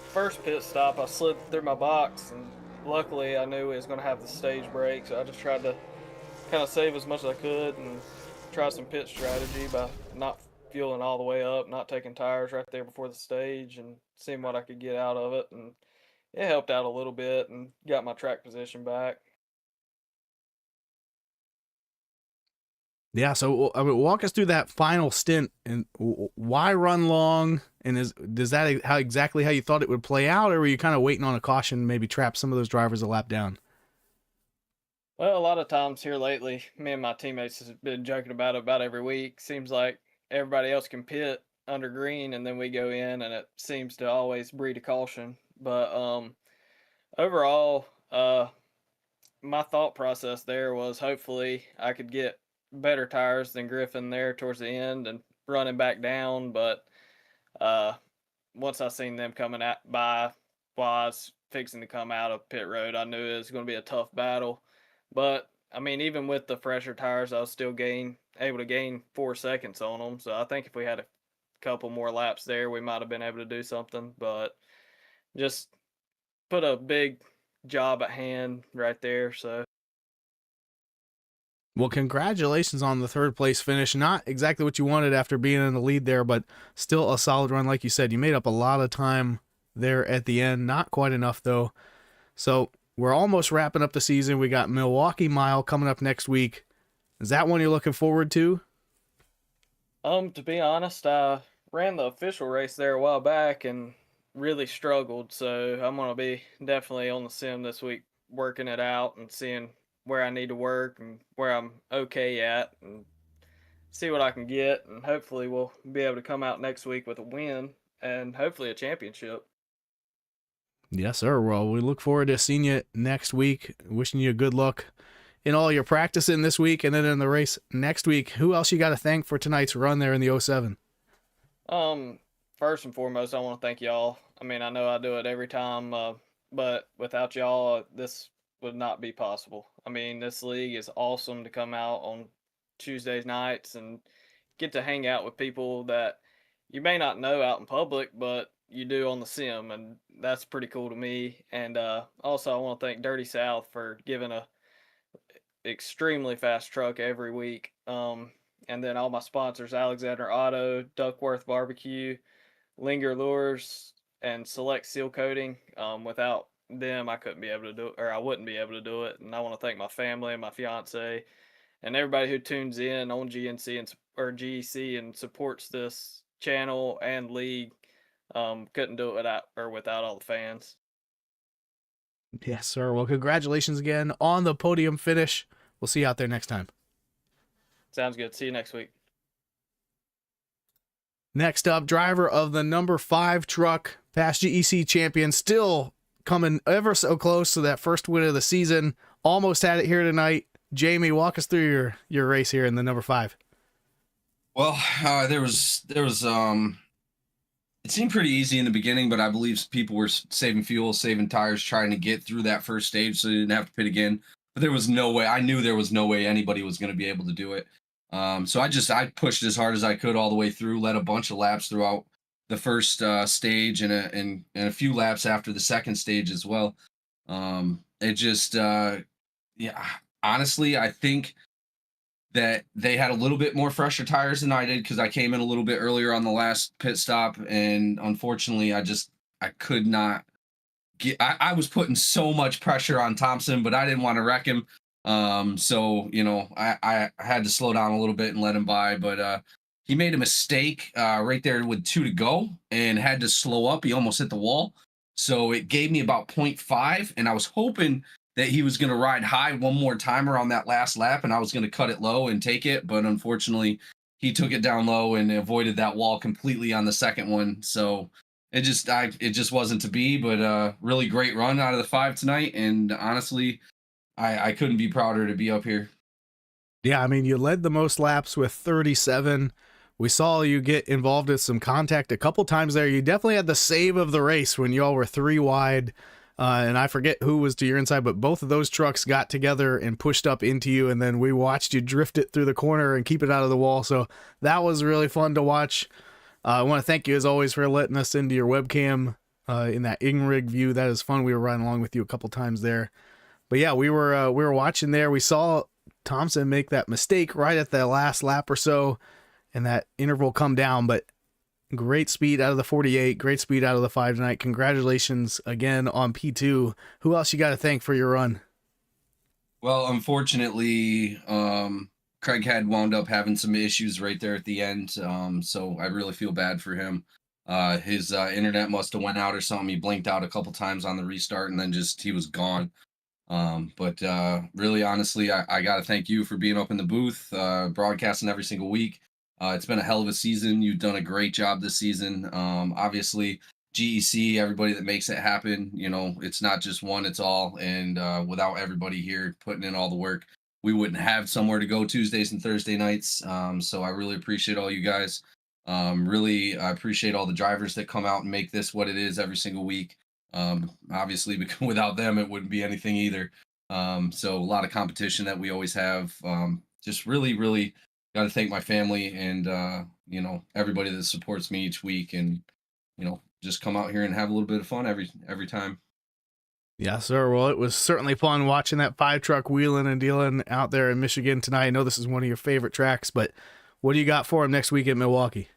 first pit stop, I slid through my box, and luckily I knew it was going to have the stage break, so I just tried to kind of save as much as I could and try some pit strategy by not fueling all the way up, not taking tires right there before the stage, and seeing what I could get out of it. And it helped out a little bit and got my track position back. Yeah, so I mean, walk us through that final stint, and why run long, and does that exactly how you thought it would play out, or were you kind of waiting on a caution, maybe trap some of those drivers a lap down? Well, a lot of times here lately, me and my teammates have been joking about it about every week. Seems like everybody else can pit under green, and then we go in, and it seems to always breed a caution. But overall, my thought process there was hopefully I could get better tires than Griffin there towards the end and running back down. But once I seen them coming by while I was fixing to come out of pit road, I knew it was going to be a tough battle. But I mean, even with the fresher tires, I was still able to gain 4 seconds on them. So I think if we had a couple more laps there, we might have been able to do something. But just put a big job at hand right there. So. Well, congratulations on the third place finish. Not exactly what you wanted after being in the lead there, but still a solid run. Like you said, you made up a lot of time there at the end. Not quite enough, though. So we're almost wrapping up the season. We got Milwaukee Mile coming up next week. Is that one you're looking forward to? To be honest, I ran the official race there a while back and really struggled. So I'm going to be definitely on the sim this week, working it out and seeing where I need to work and where I'm okay at, and see what I can get. And hopefully we'll be able to come out next week with a win and hopefully a championship. Yes, sir. Well, we look forward to seeing you next week. Wishing you good luck in all your practicing this week and then in the race next week. Who else you got to thank for tonight's run there in the 07? First and foremost, I want to thank y'all. I mean, I know I do it every time, but without y'all, this would not be possible. I mean, this league is awesome to come out on Tuesdays nights and get to hang out with people that you may not know out in public, but you do on the sim, and that's pretty cool to me. And also, I want to thank Dirty South for giving a extremely fast truck every week. And then all my sponsors: Alexander Auto, Duckworth Barbecue, Linger Lures, and select seal coating. Without them, I couldn't be able to do it, or I wouldn't be able to do it. And I want to thank my family and my fiance and everybody who tunes in on GNC or GEC and supports this channel and league. Couldn't do it without all the fans. Yes, sir. Well, congratulations again on the podium finish. We'll see you out there next time. Sounds good. See you next week. Next up, driver of the number 5 truck, past GEC champion, still coming ever so close to that first win of the season. Almost had it here tonight. Jamie, walk us through your race here in the number 5. Well, there was it seemed pretty easy in the beginning, but I believe people were saving fuel, saving tires, trying to get through that first stage so they didn't have to pit again. But there was no way. I knew there was no way anybody was going to be able to do it. So I pushed as hard as I could all the way through, led a bunch of laps throughout the first stage and a few laps after the second stage as well. It just, honestly, I think that they had a little bit more fresher tires than I did because I came in a little bit earlier on the last pit stop, and unfortunately, I could not get. I was putting so much pressure on Thompson, but I didn't want to wreck him. So I had to slow down a little bit and let him by, but he made a mistake right there with 2 to go and had to slow up. He almost hit the wall, so it gave me about 0.5, and I was hoping that he was going to ride high one more time around that last lap, and I was going to cut it low and take it. But unfortunately, he took it down low and avoided that wall completely on the second one. So it just wasn't to be, but really great run out of the 5 tonight. And honestly, I couldn't be prouder to be up here. Yeah, I mean, you led the most laps with 37. We saw you get involved with some contact a couple times there. You definitely had the save of the race when y'all were 3 wide. And I forget who was to your inside, but both of those trucks got together and pushed up into you, and then we watched you drift it through the corner and keep it out of the wall. So that was really fun to watch. I want to thank you, as always, for letting us into your webcam in that in-rig view. That is fun. We were riding along with you a couple times there. But yeah, we were watching there. We saw Thompson make that mistake right at the last lap or so, and that interval come down, but great speed out of the 48, great speed out of the 5 tonight. Congratulations again on P2. Who else you got to thank for your run? Well, unfortunately, Craig had wound up having some issues right there at the end, so I really feel bad for him. His internet must have went out or something. He blinked out a couple times on the restart, and then he was gone. But really, honestly, I got to thank you for being up in the booth, broadcasting every single week. It's been a hell of a season. You've done a great job this season. Obviously, GEC, everybody that makes it happen, it's not just one, it's all. And without everybody here putting in all the work, we wouldn't have somewhere to go Tuesdays and Thursday nights. So I really appreciate all you guys. Really, I appreciate all the drivers that come out and make this what it is every single week. Obviously, because without them, it wouldn't be anything either. So a lot of competition that we always have. Just really, really got to thank my family and, everybody that supports me each week, and, just come out here and have a little bit of fun every time. Yeah, sir. Well, it was certainly fun watching that 5 truck wheeling and dealing out there in Michigan tonight. I know this is one of your favorite tracks, but what do you got for him next week at Milwaukee?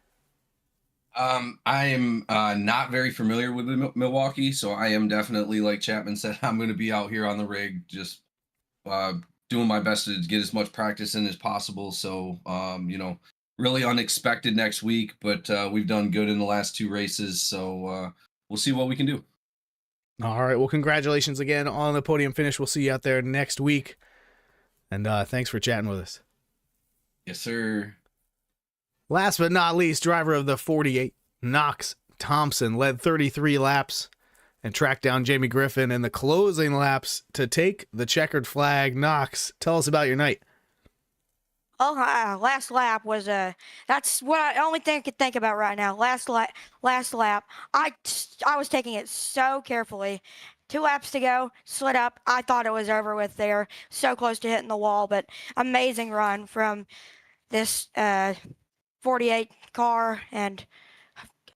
I am not very familiar with Milwaukee, so I am definitely, like Chapman said, I'm going to be out here on the rig, just doing my best to get as much practice in as possible. So, really unexpected next week, but we've done good in the last 2 races, so we'll see what we can do. All right. Well, congratulations again on the podium finish. We'll see you out there next week. And thanks for chatting with us. Yes, sir. Last but not least, driver of the 48, Knox Thompson, led 33 laps and tracked down Jamie Griffin in the closing laps to take the checkered flag. Knox, tell us about your night. Oh, last lap was that's what I only thing I could think about right now. Last lap, I was taking it so carefully. 2 laps to go, slid up. I thought it was over with there. So close to hitting the wall, but amazing run from this 48 car, and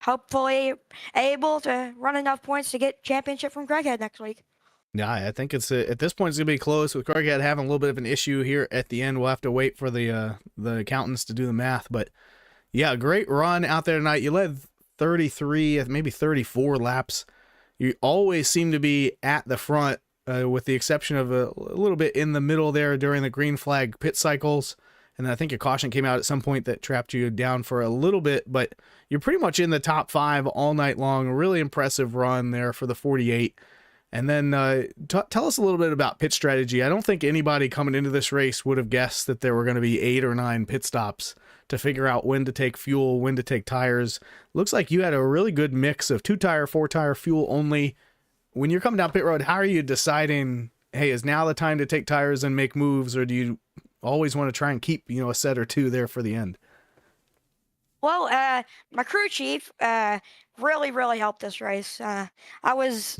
hopefully able to run enough points to get championship from Craighead next week. Yeah, I think it's at this point it's gonna be close with Craighead having a little bit of an issue here at the end. We'll have to wait for the accountants to do the math, but yeah, great run out there tonight. You led 33, maybe 34 laps, you always seem to be at the front, with the exception of a little bit in the middle there during the green flag pit cycles. And I think a caution came out at some point that trapped you down for a little bit, but you're pretty much in the top 5 all night long. A really impressive run there for the 48. And then tell us a little bit about pit strategy. I don't think anybody coming into this race would have guessed that there were going to be 8 or 9 pit stops to figure out when to take fuel, when to take tires. Looks like you had a really good mix of 2-tire, 4-tire, fuel only. When you're coming down pit road, how are you deciding, hey, is now the time to take tires and make moves, or do you always want to try and keep, a set or 2 there for the end? Well, my crew chief really helped this race. I was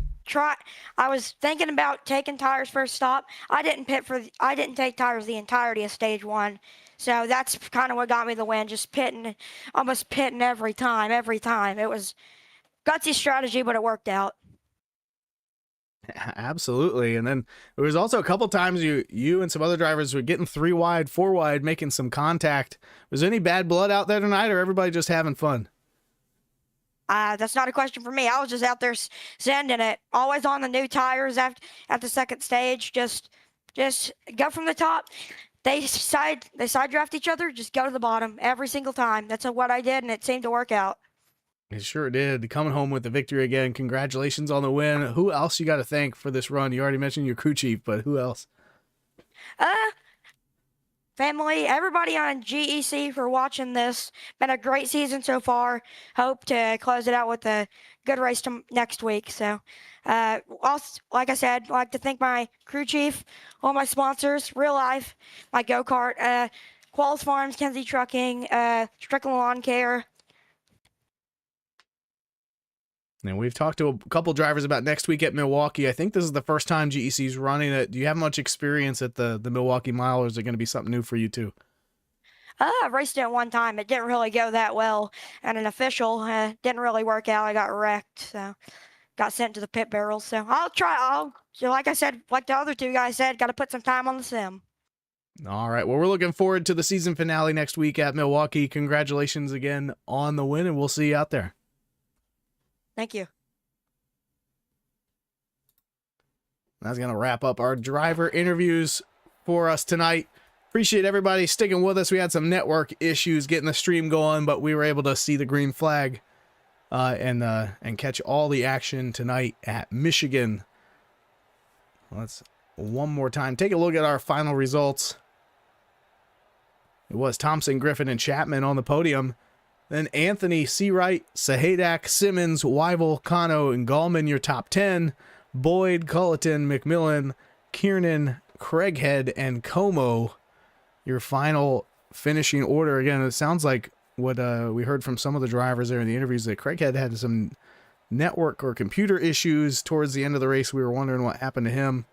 thinking about taking tires first stop. I didn't take tires the entirety of stage 1. So that's kind of what got me the win, just almost pitting every time. It was gutsy strategy, but it worked out. Absolutely. And then there was also a couple times you and some other drivers were getting 3 wide, 4 wide, making some contact. Was there any bad blood out there tonight, or everybody just having fun? That's not a question for me. I was just out there sending it. Always on the new tires at the second stage. Just go from the top. They side draft each other. Just go to the bottom every single time. That's what I did, and it seemed to work out. It sure did. Coming home with the victory again. Congratulations on the win. Who else you got to thank for this run? You already mentioned your crew chief, but who else? Family, everybody on GEC for watching this. Been a great season so far. Hope to close it out with a good race next week. So, also, like I said, I'd like to thank my crew chief, all my sponsors, Real Life, my go-kart, Qualls Farms, Kenzie Trucking, Strickland Lawn Care. And we've talked to a couple drivers about next week at Milwaukee. I think this is the first time GEC's running it. Do you have much experience at the Milwaukee Mile, or is it going to be something new for you too? I raced it one time. It didn't really go that well. And an official didn't really work out. I got wrecked, so got sent to the pit barrel. So like I said, like the other 2 guys said, got to put some time on the sim. All right. Well, we're looking forward to the season finale next week at Milwaukee. Congratulations again on the win, and we'll see you out there. Thank you. That's going to wrap up our driver interviews for us tonight. Appreciate everybody sticking with us. We had some network issues getting the stream going, but we were able to see the green flag and catch all the action tonight at Michigan. Let's one more time take a look at our final results. It was Thompson, Griffin, and Chapman on the podium. Then Anthony, Seawright, Sahadak, Simmons, Weibel, Kano, and Gallman, your top 10. Boyd, Culleton, McMillan, Kiernan, Craighead, and Como, your final finishing order. Again, it sounds like what we heard from some of the drivers there in the interviews, that Craighead had some network or computer issues towards the end of the race. We were wondering what happened to him.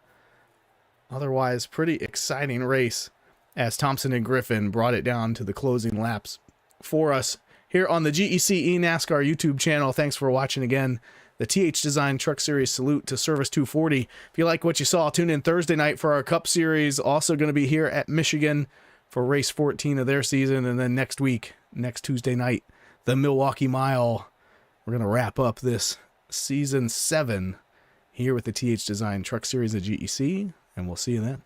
Otherwise, pretty exciting race as Thompson and Griffin brought it down to the closing laps for us here on the GEC NASCAR YouTube channel. Thanks for watching again. The THDesigns Truck Series salute to Service 240. If you like what you saw, tune in Thursday night for our Cup Series. Also going to be here at Michigan for race 14 of their season. And then next week, next Tuesday night, the Milwaukee Mile. We're going to wrap up this season 7 here with the THDesigns Truck Series at GEC. And we'll see you then.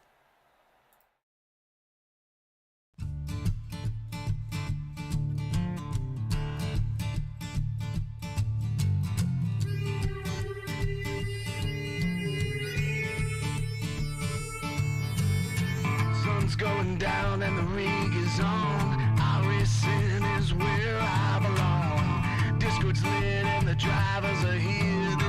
Going down and the rig is on. iRacing is where I belong. Discord's lit and the drivers are here.